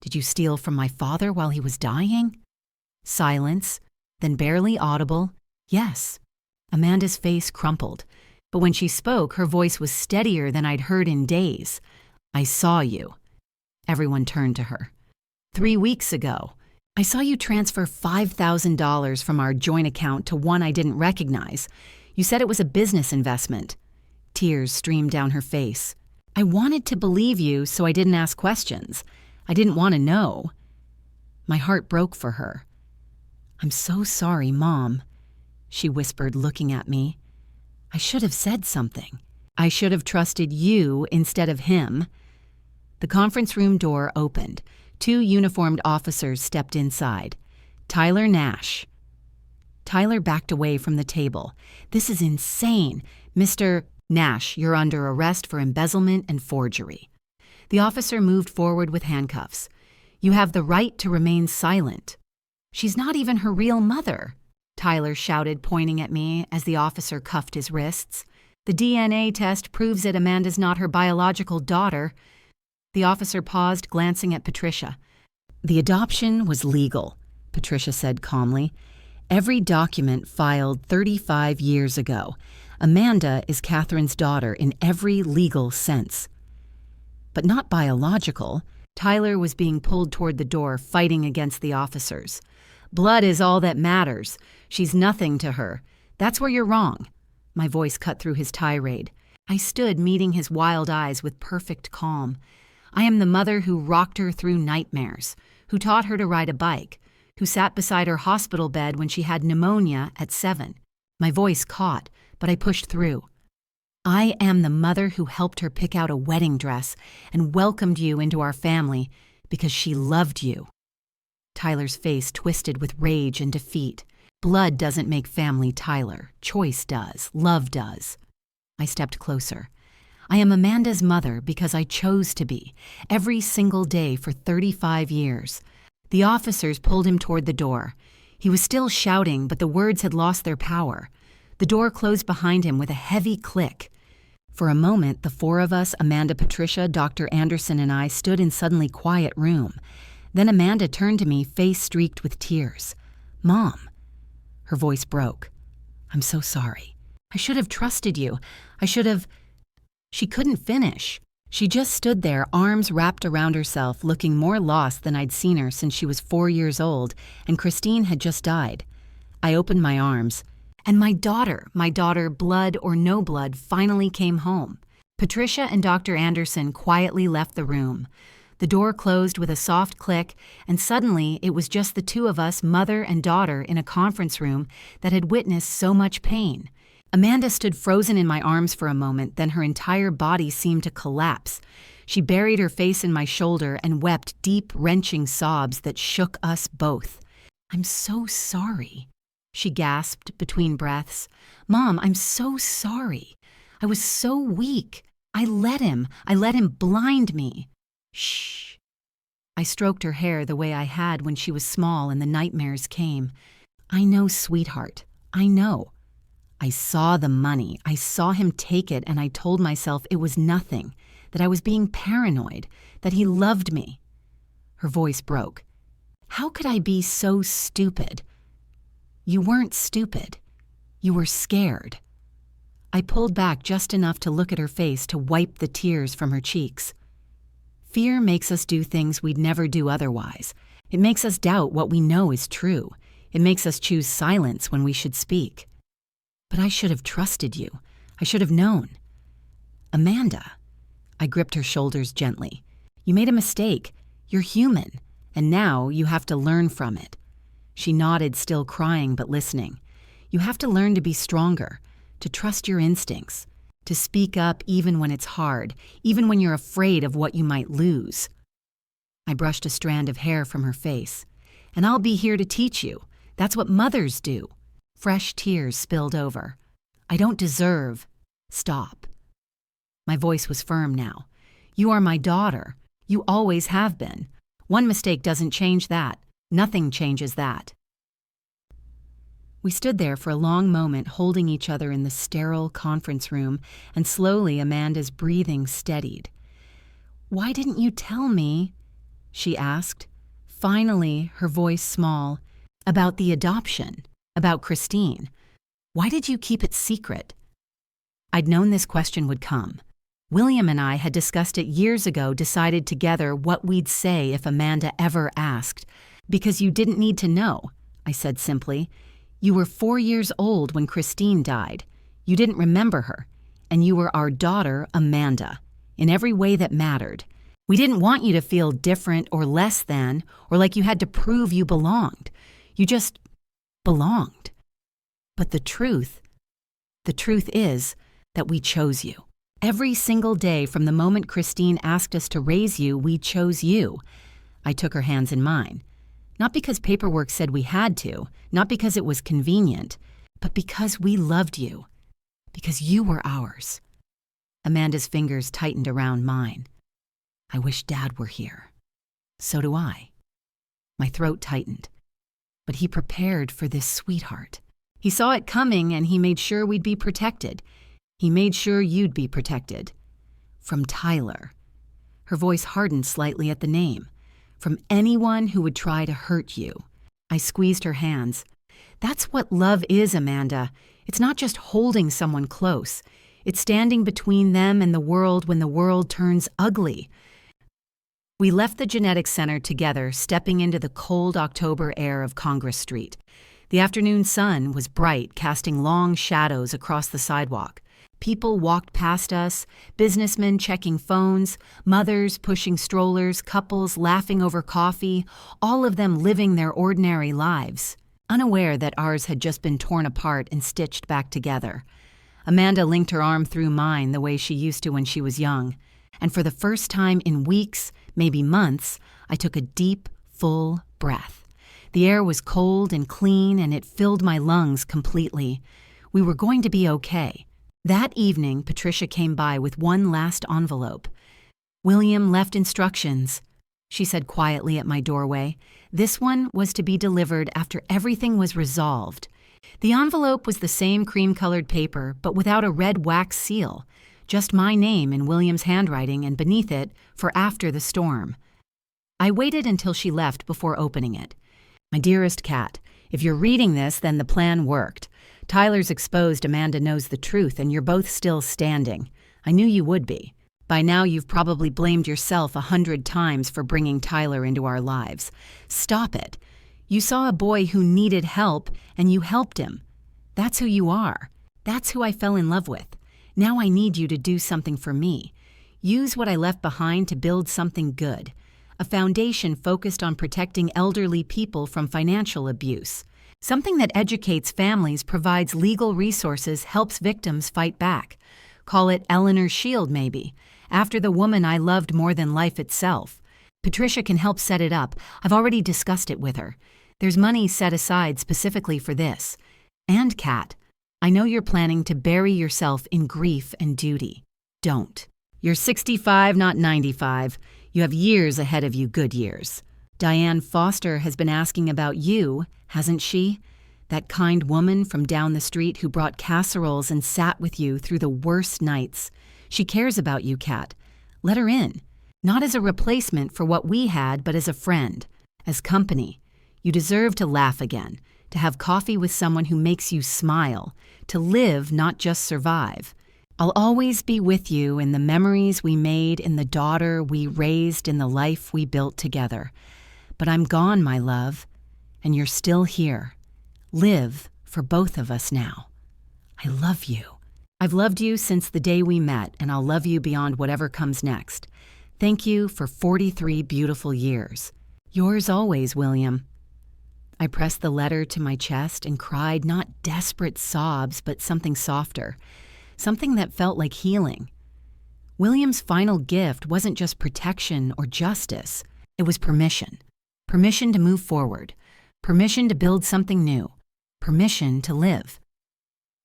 Did you steal from my father while he was dying? Silence, then barely audible. Yes. Amanda's face crumpled. But when she spoke, her voice was steadier than I'd heard in days. I saw you. Everyone turned to her. 3 weeks ago, I saw you transfer $5,000 from our joint account to one I didn't recognize. You said it was a business investment. Tears streamed down her face. I wanted to believe you, so I didn't ask questions. I didn't want to know. My heart broke for her. I'm so sorry, Mom, she whispered, looking at me. I should have said something. I should have trusted you instead of him. The conference room door opened. 2 uniformed officers stepped inside. Tyler Nash. Tyler backed away from the table. This is insane. Mr. Nash, you're under arrest for embezzlement and forgery. The officer moved forward with handcuffs. You have the right to remain silent. She's not even her real mother, Tyler shouted, pointing at me as the officer cuffed his wrists. The DNA test proves that Amanda's not her biological daughter. The officer paused, glancing at Patricia. The adoption was legal, Patricia said calmly. Every document filed 35 years ago. Amanda is Catherine's daughter in every legal sense. But not biological. Tyler was being pulled toward the door, fighting against the officers. Blood is all that matters. She's nothing to her. That's where you're wrong. My voice cut through his tirade. I stood, meeting his wild eyes with perfect calm. I am the mother who rocked her through nightmares, who taught her to ride a bike, who sat beside her hospital bed when she had pneumonia at 7. My voice caught, but I pushed through. I am the mother who helped her pick out a wedding dress and welcomed you into our family because she loved you. Tyler's face twisted with rage and defeat. Blood doesn't make family, Tyler. Choice does. Love does. I stepped closer. I am Amanda's mother because I chose to be, every single day for 35 years. The officers pulled him toward the door. He was still shouting, but the words had lost their power. The door closed behind him with a heavy click. For a moment, the four of us, Amanda, Patricia, Dr. Anderson, and I, stood in suddenly quiet room. Then Amanda turned to me, face streaked with tears. "Mom." Her voice broke. "I'm so sorry. I should have trusted you. I should have—" She couldn't finish. She just stood there, arms wrapped around herself, looking more lost than I'd seen her since she was 4 years old, and Christine had just died. I opened my arms, and my daughter, blood or no blood, finally came home. Patricia and Dr. Anderson quietly left the room. The door closed with a soft click, and suddenly it was just the two of us, mother and daughter, in a conference room that had witnessed so much pain. Amanda stood frozen in my arms for a moment, then her entire body seemed to collapse. She buried her face in my shoulder and wept deep, wrenching sobs that shook us both. "I'm so sorry," she gasped between breaths. "Mom, I'm so sorry. I was so weak. I let him blind me." "Shh." I stroked her hair the way I had when she was small and the nightmares came. "I know, sweetheart. I know. I saw the money. I saw him take it, and I told myself it was nothing, that I was being paranoid, that he loved me." Her voice broke. "How could I be so stupid?" "You weren't stupid. You were scared." I pulled back just enough to look at her face to wipe the tears from her cheeks. Fear makes us do things we'd never do otherwise. It makes us doubt what we know is true. It makes us choose silence when we should speak. But I should have trusted you. I should have known. "Amanda." I gripped her shoulders gently. "You made a mistake. You're human. And now you have to learn from it." She nodded, still crying but listening. "You have to learn to be stronger, to trust your instincts, to speak up even when it's hard, even when you're afraid of what you might lose." I brushed a strand of hair from her face. "And I'll be here to teach you. That's what mothers do." Fresh tears spilled over. "I don't deserve—" "Stop." My voice was firm now. "You are my daughter. You always have been. One mistake doesn't change that. Nothing changes that." We stood there for a long moment, holding each other in the sterile conference room, and slowly Amanda's breathing steadied. "Why didn't you tell me?" she asked. Finally, her voice small. "About the adoption. About Christine. Why did you keep it secret?" I'd known this question would come. William and I had discussed it years ago, decided together what we'd say if Amanda ever asked. "Because you didn't need to know," I said simply. "You were 4 years old when Christine died. You didn't remember her. And you were our daughter, Amanda, in every way that mattered. We didn't want you to feel different or less than, or like you had to prove you belonged. You just belonged. But the truth is that we chose you. Every single day from the moment Christine asked us to raise you, we chose you." I took her hands in mine. Not because paperwork said we had to, not because it was convenient, but because we loved you. Because you were ours. Amanda's fingers tightened around mine. "I wish Dad were here." "So do I." My throat tightened. But he prepared for this, sweetheart. He saw it coming and he made sure we'd be protected. He made sure you'd be protected. From Tyler. Her voice hardened slightly at the name. "From anyone who would try to hurt you." I squeezed her hands. "That's what love is, Amanda. It's not just holding someone close. It's standing between them and the world when the world turns ugly." We left the genetics center together, stepping into the cold October air of Congress Street. The afternoon sun was bright, casting long shadows across the sidewalk. People walked past us, businessmen checking phones, mothers pushing strollers, couples laughing over coffee, all of them living their ordinary lives, unaware that ours had just been torn apart and stitched back together. Amanda linked her arm through mine the way she used to when she was young, and for the first time in weeks, maybe months, I took a deep, full breath. The air was cold and clean, and it filled my lungs completely. We were going to be okay. That evening, Patricia came by with one last envelope. "William left instructions," she said quietly at my doorway. This one was to be delivered after everything was resolved. The envelope was the same cream-colored paper, but without a red wax seal. Just my name in William's handwriting, and beneath it, "For after the storm." I waited until she left before opening it. "My dearest Kat, if you're reading this, then the plan worked. Tyler's exposed Amanda knows the truth, and you're both still standing. I knew you would be. By now you've probably blamed yourself 100 times for bringing Tyler into our lives. Stop it. You saw a boy who needed help, and you helped him. That's who you are. That's who I fell in love with. Now I need you to do something for me. Use what I left behind to build something good. A foundation focused on protecting elderly people from financial abuse. Something that educates families, provides legal resources, helps victims fight back. Call it Eleanor's Shield, maybe, after the woman I loved more than life itself. Patricia can help set it up. I've already discussed it with her. There's money set aside specifically for this. And Kat, I know you're planning to bury yourself in grief and duty. Don't. You're 65, not 95. You have years ahead of you, good years. Diane Foster has been asking about you, hasn't she? That kind woman from down the street who brought casseroles and sat with you through the worst nights. She cares about you, Kat. Let her in. Not as a replacement for what we had, but as a friend, as company. You deserve to laugh again, to have coffee with someone who makes you smile, to live, not just survive. I'll always be with you in the memories we made, in the daughter we raised, in the life we built together. But I'm gone, my love, and you're still here. Live for both of us now. I love you. I've loved you since the day we met, and I'll love you beyond whatever comes next. Thank you for 43 beautiful years. Yours always, William. I pressed the letter to my chest and cried not desperate sobs, but something softer, something that felt like healing. William's final gift wasn't just protection or justice. It was permission. Permission to move forward. Permission to build something new. Permission to live.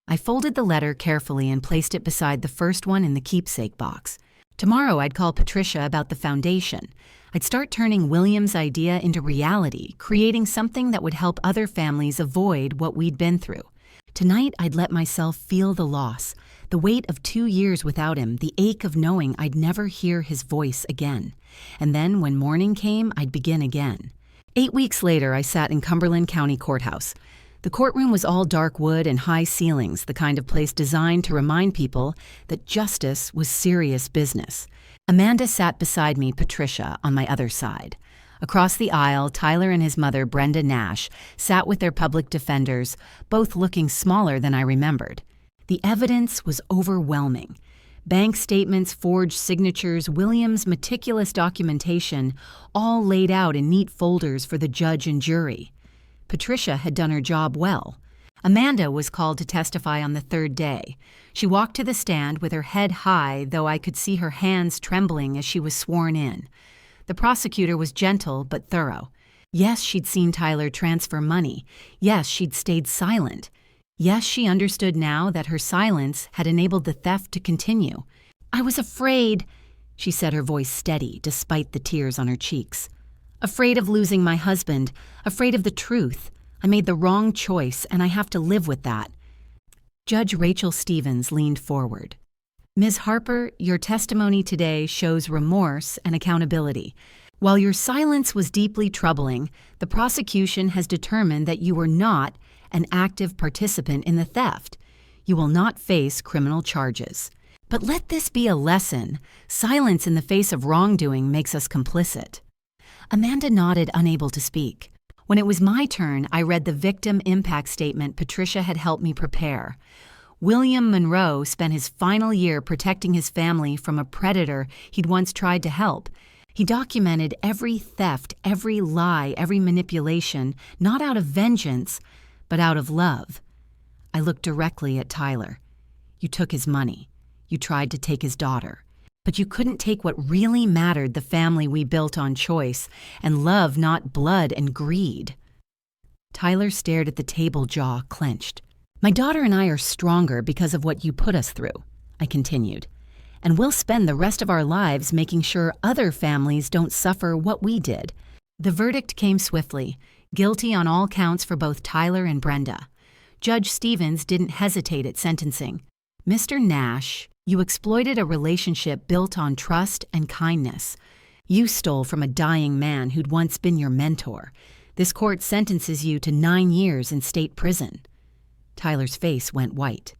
I folded the letter carefully and placed it beside the first one in the keepsake box. Tomorrow I'd call Patricia about the foundation. I'd start turning William's idea into reality, creating something that would help other families avoid what we'd been through. Tonight I'd let myself feel the loss, the weight of 2 years without him, the ache of knowing I'd never hear his voice again. And then when morning came, I'd begin again. 8 weeks later, I sat in Cumberland County Courthouse. The courtroom was all dark wood and high ceilings, the kind of place designed to remind people that justice was serious business. Amanda sat beside me, Patricia, on my other side. Across the aisle, Tyler and his mother, Brenda Nash, sat with their public defenders, both looking smaller than I remembered. The evidence was overwhelming. Bank statements, forged signatures, William's meticulous documentation, all laid out in neat folders for the judge and jury. Patricia had done her job well. Amanda was called to testify on the third day. She walked to the stand with her head high, though I could see her hands trembling as she was sworn in. The prosecutor was gentle but thorough. Yes, she'd seen Tyler transfer money. Yes, she'd stayed silent. Yes, she understood now that her silence had enabled the theft to continue. "I was afraid," she said, her voice steady despite the tears on her cheeks. "Afraid of losing my husband, afraid of the truth. I made the wrong choice, and I have to live with that." Judge Rachel Stevens leaned forward. "Ms. Harper, your testimony today shows remorse and accountability. While your silence was deeply troubling, the prosecution has determined that you were not an active participant in the theft. You will not face criminal charges. But let this be a lesson. Silence in the face of wrongdoing makes us complicit." Amanda nodded, unable to speak. When it was my turn, I read the victim impact statement Patricia had helped me prepare. William Monroe spent his final year protecting his family from a predator he'd once tried to help. He documented every theft, every lie, every manipulation, not out of vengeance, but out of love. I looked directly at Tyler. You took his money. You tried to take his daughter. But you couldn't take what really mattered, the family we built on choice, and love, not blood and greed. Tyler stared at the table, jaw clenched. My daughter and I are stronger because of what you put us through, I continued. And we'll spend the rest of our lives making sure other families don't suffer what we did. The verdict came swiftly, guilty on all counts for both Tyler and Brenda. Judge Stevens didn't hesitate at sentencing. Mr. Nash, you exploited a relationship built on trust and kindness. You stole from a dying man who'd once been your mentor. This court sentences you to 9 years in state prison. Tyler's face went white.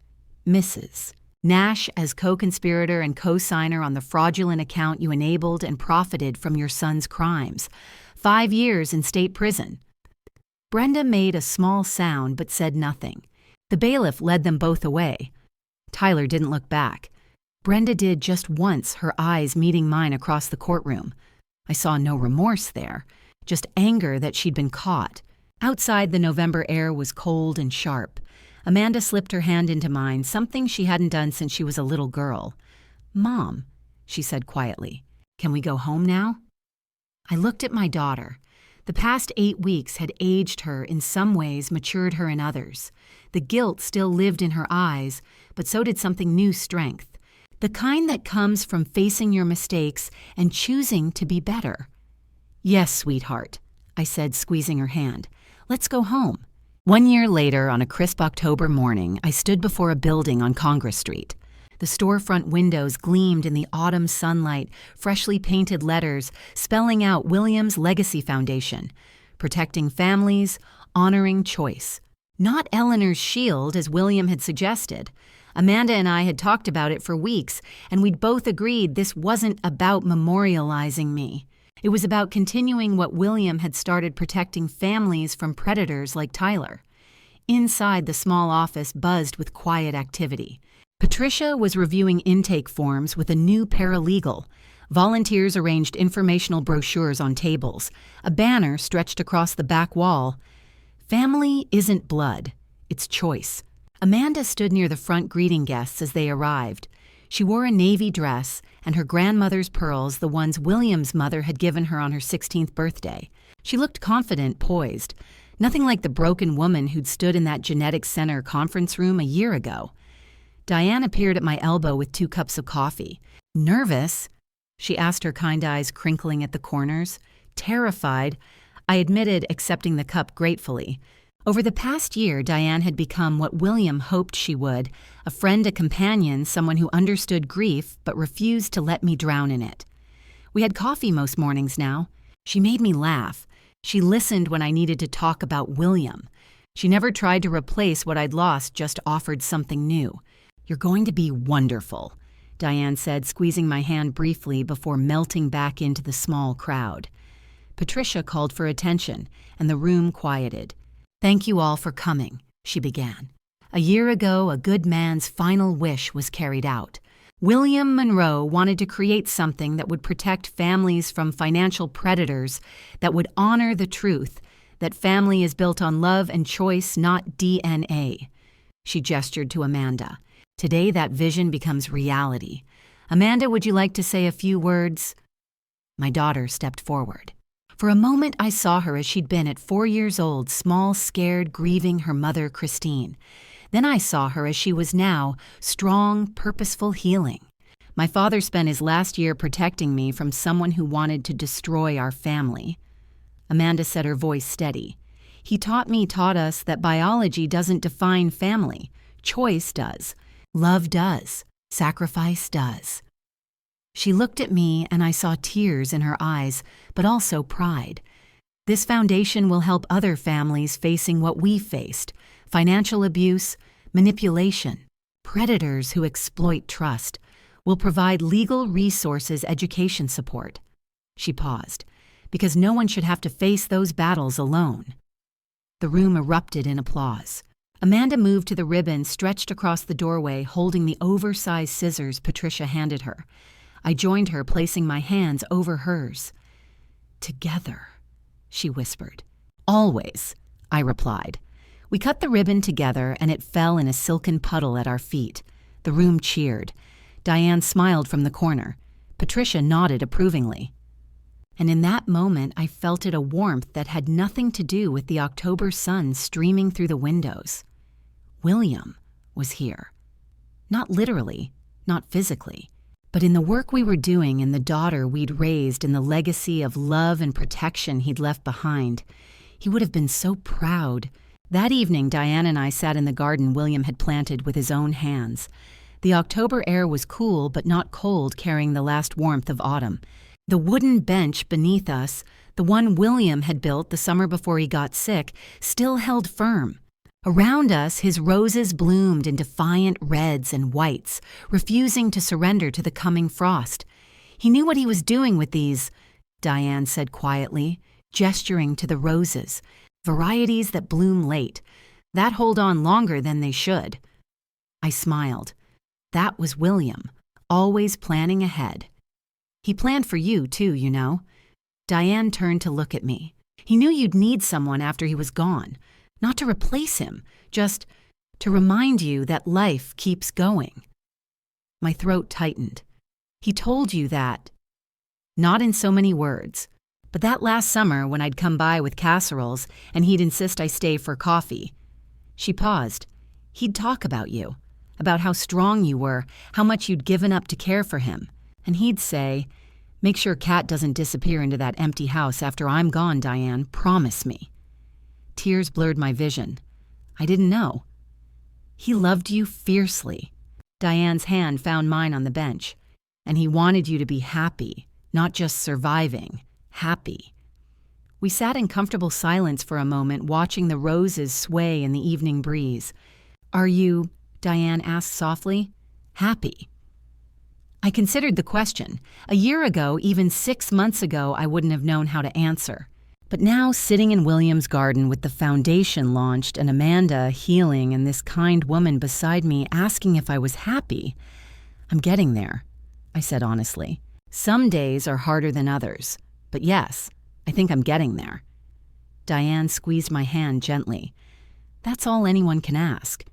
Mrs. Nash, as co-conspirator and co-signer on the fraudulent account you enabled and profited from your son's crimes. 5 years in state prison. Brenda made a small sound but said nothing. The bailiff led them both away. Tyler didn't look back. Brenda did just once, her eyes meeting mine across the courtroom. I saw no remorse there, just anger that she'd been caught. Outside, the November air was cold and sharp. Amanda slipped her hand into mine, something she hadn't done since she was a little girl. "Mom," she said quietly, "can we go home now?" I looked at my daughter. The past 8 weeks had aged her in some ways, matured her in others. The guilt still lived in her eyes, but so did something new, strength. The kind that comes from facing your mistakes and choosing to be better. "Yes, sweetheart," I said, squeezing her hand. "Let's go home." 1 year later, on a crisp October morning, I stood before a building on Congress Street. The storefront windows gleamed in the autumn sunlight, freshly painted letters spelling out William's Legacy Foundation, protecting families, honoring choice. Not Eleanor's shield, as William had suggested. Amanda and I had talked about it for weeks, and we'd both agreed this wasn't about memorializing me. It was about continuing what William had started, protecting families from predators like Tyler. Inside, the small office buzzed with quiet activity. Patricia was reviewing intake forms with a new paralegal. Volunteers arranged informational brochures on tables. A banner stretched across the back wall. Family isn't blood, it's choice. Amanda stood near the front greeting guests as they arrived. She wore a navy dress and her grandmother's pearls, the ones William's mother had given her on her 16th birthday. She looked confident, poised. Nothing like the broken woman who'd stood in that genetics center conference room a year ago. Diane appeared at my elbow with 2 cups of coffee. "Nervous?" she asked, her kind eyes crinkling at the corners. "Terrified," I admitted, accepting the cup gratefully. Over the past year, Diane had become what William hoped she would, a friend, a companion, someone who understood grief but refused to let me drown in it. We had coffee most mornings now. She made me laugh. She listened when I needed to talk about William. She never tried to replace what I'd lost, just offered something new. "You're going to be wonderful," Diane said, squeezing my hand briefly before melting back into the small crowd. Patricia called for attention, and the room quieted. "Thank you all for coming," she began. "A year ago, a good man's final wish was carried out. William Monroe wanted to create something that would protect families from financial predators, that would honor the truth, that family is built on love and choice, not DNA." She gestured to Amanda. "Today, that vision becomes reality. Amanda, would you like to say a few words?" My daughter stepped forward. For a moment, I saw her as she'd been at 4 years old, small, scared, grieving her mother, Christine. Then I saw her as she was now, strong, purposeful, healing. My father spent his last year protecting me from someone who wanted to destroy our family. Amanda said, her voice steady. "He taught us that biology doesn't define family. Choice does. Love does. Sacrifice does." She looked at me, and I saw tears in her eyes, but also pride. This foundation will help other families facing what we faced: financial abuse, manipulation, predators who exploit trust. We'll provide legal resources, education support. She paused, because no one should have to face those battles alone. The room erupted in applause. Amanda moved to the ribbon stretched across the doorway, holding the oversized scissors Patricia handed her. I joined her, placing my hands over hers. "Together," she whispered. "Always," I replied. We cut the ribbon together, and it fell in a silken puddle at our feet. The room cheered. Diane smiled from the corner. Patricia nodded approvingly. And in that moment, I felt it a warmth that had nothing to do with the October sun streaming through the windows. William was here. Not literally, not physically, but in the work we were doing and the daughter we'd raised and the legacy of love and protection he'd left behind. He would have been so proud. That evening, Diane and I sat in the garden William had planted with his own hands. The October air was cool but not cold, carrying the last warmth of autumn. The wooden bench beneath us, the one William had built the summer before he got sick, still held firm. Around us, his roses bloomed in defiant reds and whites, refusing to surrender to the coming frost. He knew what he was doing with these, Diane said quietly, gesturing to the roses, varieties that bloom late, that hold on longer than they should. I smiled. That was William, always planning ahead. He planned for you, too, you know. Diane turned to look at me. He knew you'd need someone after he was gone. Not to replace him, just to remind you that life keeps going. My throat tightened. He told you that. Not in so many words, but that last summer when I'd come by with casseroles and he'd insist I stay for coffee. She paused. He'd talk about you, about how strong you were, how much you'd given up to care for him. And he'd say, "Make sure Kat doesn't disappear into that empty house after I'm gone, Diane. Promise me." Tears blurred my vision. I didn't know. He loved you fiercely. Diane's hand found mine on the bench. And he wanted you to be happy, not just surviving. Happy. We sat in comfortable silence for a moment, watching the roses sway in the evening breeze. "Are you," Diane asked softly, "happy?" I considered the question. A year ago, even 6 months ago, I wouldn't have known how to answer. But now, sitting in William's garden with the foundation launched and Amanda healing and this kind woman beside me asking if I was happy, I'm getting there, I said honestly. Some days are harder than others, but yes, I think I'm getting there. Diane squeezed my hand gently. That's all anyone can ask.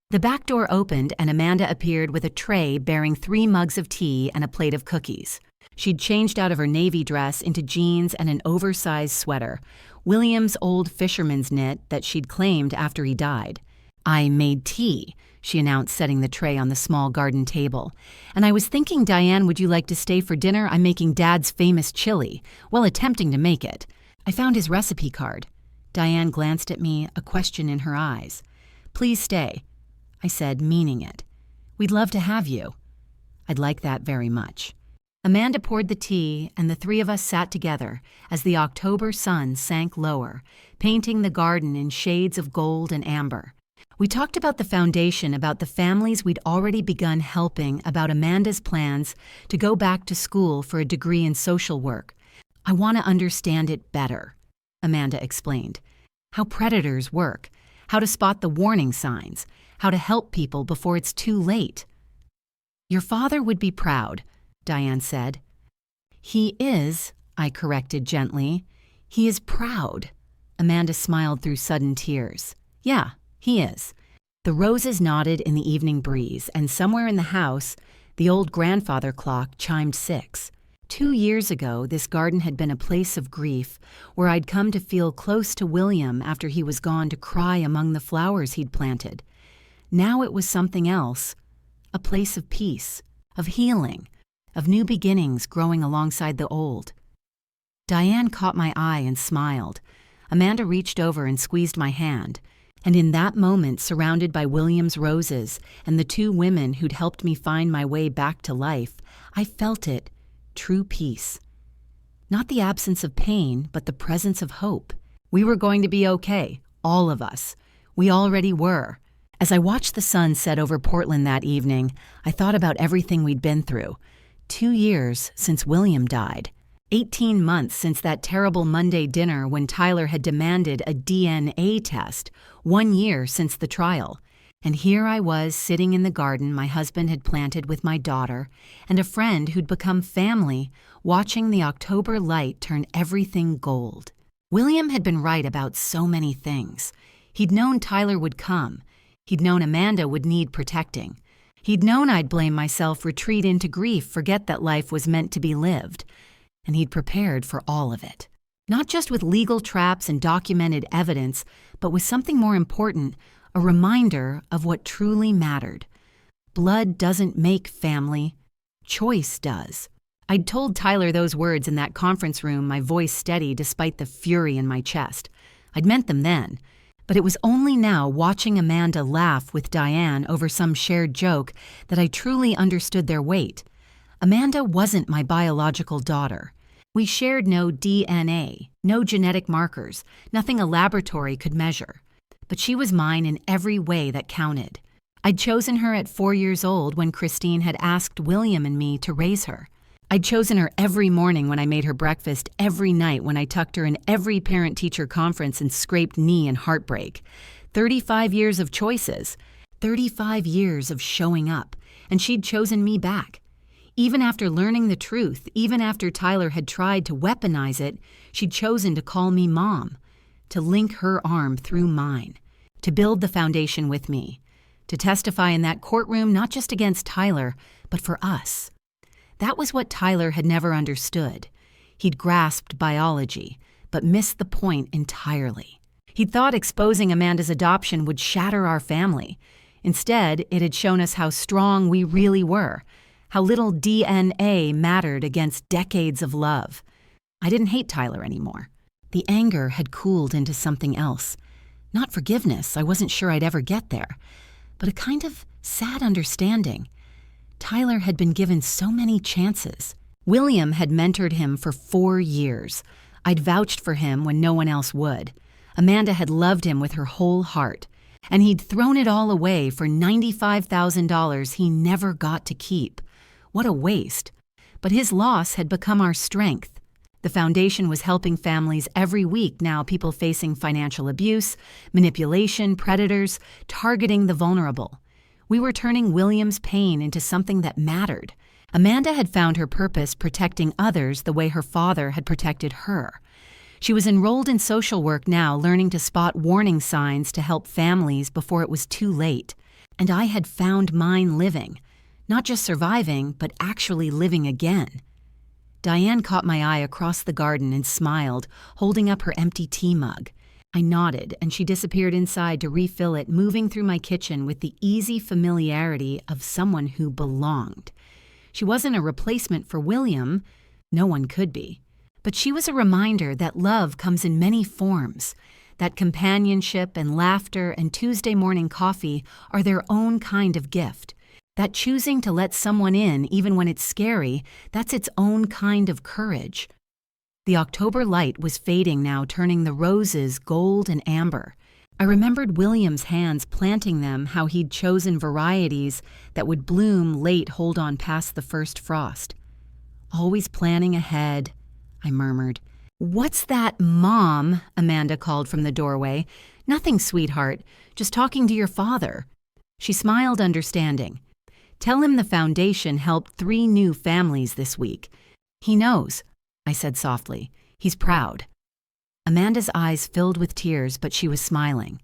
The back door opened and Amanda appeared with a tray bearing 3 mugs of tea and a plate of cookies. She'd changed out of her navy dress into jeans and an oversized sweater, William's old fisherman's knit that she'd claimed after he died. "I made tea," she announced, setting the tray on the small garden table. "And I was thinking, Diane, would you like to stay for dinner? I'm making Dad's famous chili. Well, attempting to make it. I found his recipe card." Diane glanced at me, a question in her eyes. "Please stay," I said, meaning it. "We'd love to have you." "I'd like that very much." Amanda poured the tea, and the 3 of us sat together as the October sun sank lower, painting the garden in shades of gold and amber. We talked about the foundation, about the families we'd already begun helping, about Amanda's plans to go back to school for a degree in social work. "I want to understand it better," Amanda explained. "How predators work, how to spot the warning signs, how to help people before it's too late." "Your father would be proud," Diane said. "He is," I corrected gently. "He is proud." Amanda smiled through sudden tears. "Yeah, he is." The roses nodded in the evening breeze, and somewhere in the house, the old grandfather clock chimed 6. 2 years ago, this garden had been a place of grief, where I'd come to feel close to William after he was gone, to cry among the flowers he'd planted. Now it was something else, a place of peace, of healing, of new beginnings growing alongside the old. Diane caught my eye and smiled. Amanda reached over and squeezed my hand, and in that moment, surrounded by William's roses and the 2 women who'd helped me find my way back to life, I felt it, true peace. Not the absence of pain, but the presence of hope. We were going to be okay, all of us. We already were. As I watched the sun set over Portland that evening, I thought about everything we'd been through. 2 years since William died. 18 months since that terrible Monday dinner when Tyler had demanded a DNA test, 1 year since the trial. And here I was sitting in the garden my husband had planted with my daughter and a friend who'd become family, watching the October light turn everything gold. William had been right about so many things. He'd known Tyler would come. He'd known Amanda would need protecting. He'd known I'd blame myself, retreat into grief, forget that life was meant to be lived. And he'd prepared for all of it. Not just with legal traps and documented evidence, but with something more important, a reminder of what truly mattered. Blood doesn't make family. Choice does. I'd told Tyler those words in that conference room, my voice steady despite the fury in my chest. I'd meant them then, but it was only now, watching Amanda laugh with Diane over some shared joke, that I truly understood their weight. Amanda wasn't my biological daughter. We shared no DNA, no genetic markers, nothing a laboratory could measure. But she was mine in every way that counted. I'd chosen her at 4 years old when Christine had asked William and me to raise her. I'd chosen her every morning when I made her breakfast, every night when I tucked her in every parent-teacher conference and scraped knee and heartbreak. 35 years of choices, 35 years of showing up, and she'd chosen me back. Even after learning the truth, even after Tyler had tried to weaponize it, she'd chosen to call me Mom, to link her arm through mine, to build the foundation with me, to testify in that courtroom not just against Tyler, but for us. That was what Tyler had never understood. He'd grasped biology, but missed the point entirely. He'd thought exposing Amanda's adoption would shatter our family. Instead, it had shown us how strong we really were, how little DNA mattered against decades of love. I didn't hate Tyler anymore. The anger had cooled into something else. Not forgiveness, I wasn't sure I'd ever get there, but a kind of sad understanding. Tyler had been given so many chances. William had mentored him for 4 years. I'd vouched for him when no one else would. Amanda had loved him with her whole heart, and he'd thrown it all away for $95,000 he never got to keep. What a waste. But his loss had become our strength. The foundation was helping families every week now, people facing financial abuse, manipulation, predators, targeting the vulnerable. We were turning William's pain into something that mattered. Amanda had found her purpose protecting others the way her father had protected her. She was enrolled in social work now, learning to spot warning signs to help families before it was too late. And I had found mine living. Not just surviving, but actually living again. Diane caught my eye across the garden and smiled, holding up her empty tea mug. I nodded, and she disappeared inside to refill it, moving through my kitchen with the easy familiarity of someone who belonged. She wasn't a replacement for William. No one could be. But she was a reminder that love comes in many forms, that companionship and laughter and Tuesday morning coffee are their own kind of gift. That choosing to let someone in, even when it's scary, that's its own kind of courage. The October light was fading now, turning the roses gold and amber. I remembered William's hands planting them, how he'd chosen varieties that would bloom late, hold on past the first frost. Always planning ahead, I murmured. "What's that, Mom?" Amanda called from the doorway. "Nothing, sweetheart. Just talking to your father." She smiled understanding. "Tell him the foundation helped 3 new families this week. He knows," I said softly. "He's proud." Amanda's eyes filled with tears, but she was smiling.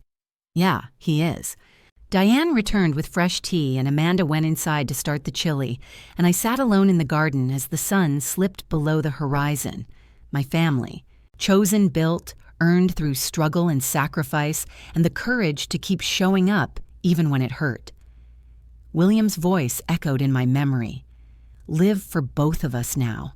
"Yeah, he is." Diane returned with fresh tea, and Amanda went inside to start the chili, and I sat alone in the garden as the sun slipped below the horizon. My family, chosen, built, earned through struggle and sacrifice, and the courage to keep showing up even when it hurt. William's voice echoed in my memory. "Live for both of us now.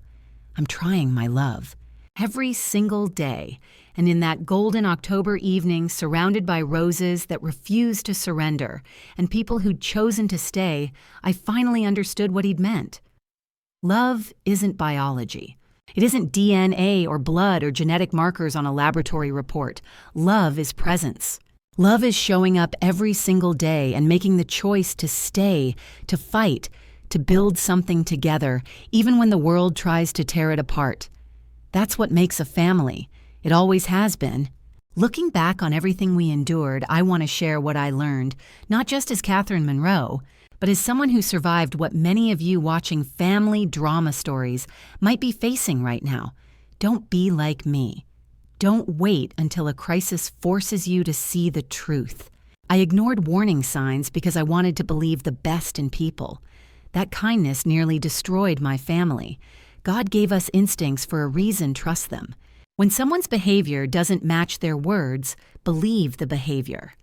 I'm trying, my love." Every single day, and in that golden October evening, surrounded by roses that refused to surrender, and people who'd chosen to stay, I finally understood what he'd meant. Love isn't biology. It isn't DNA or blood or genetic markers on a laboratory report. Love is presence. Love is showing up every single day and making the choice to stay, to fight, to build something together, even when the world tries to tear it apart. That's what makes a family. It always has been. Looking back on everything we endured, I want to share what I learned, not just as Catherine Monroe, but as someone who survived what many of you watching family drama stories might be facing right now. Don't be like me. Don't wait until a crisis forces you to see the truth. I ignored warning signs because I wanted to believe the best in people. That kindness nearly destroyed my family. God gave us instincts for a reason, trust them. When someone's behavior doesn't match their words, believe the behavior.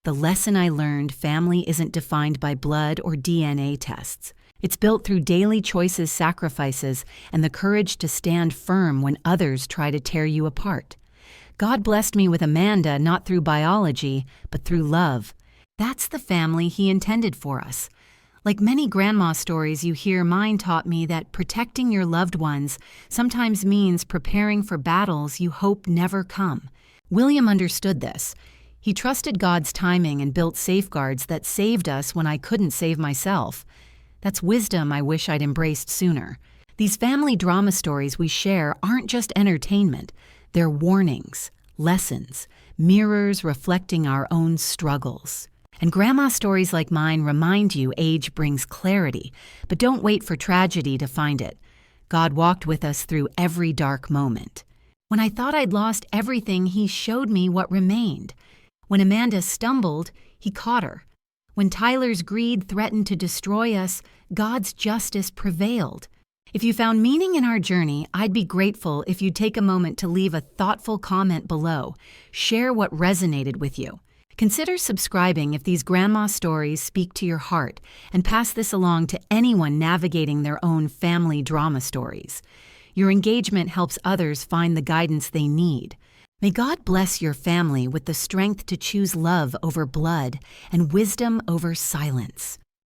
The lesson I learned: family isn't defined by blood or DNA tests. It's built through daily choices, sacrifices, and the courage to stand firm when others try to tear you apart. God blessed me with Amanda not through biology, but through love. That's the family He intended for us. Like many grandma stories you hear, mine taught me that protecting your loved ones sometimes means preparing for battles you hope never come. William understood this. He trusted God's timing and built safeguards that saved us when I couldn't save myself. That's wisdom I wish I'd embraced sooner. These family drama stories we share aren't just entertainment. They're warnings, lessons, mirrors reflecting our own struggles. And grandma stories like mine remind you age brings clarity, but don't wait for tragedy to find it. God walked with us through every dark moment. When I thought I'd lost everything, He showed me what remained. When Amanda stumbled, He caught her. When Tyler's greed threatened to destroy us, God's justice prevailed. If you found meaning in our journey, I'd be grateful if you'd take a moment to leave a thoughtful comment below. Share what resonated with you. Consider subscribing if these grandma stories speak to your heart, and pass this along to anyone navigating their own family drama stories. Your engagement helps others find the guidance they need. May God bless your family with the strength to choose love over blood and wisdom over silence.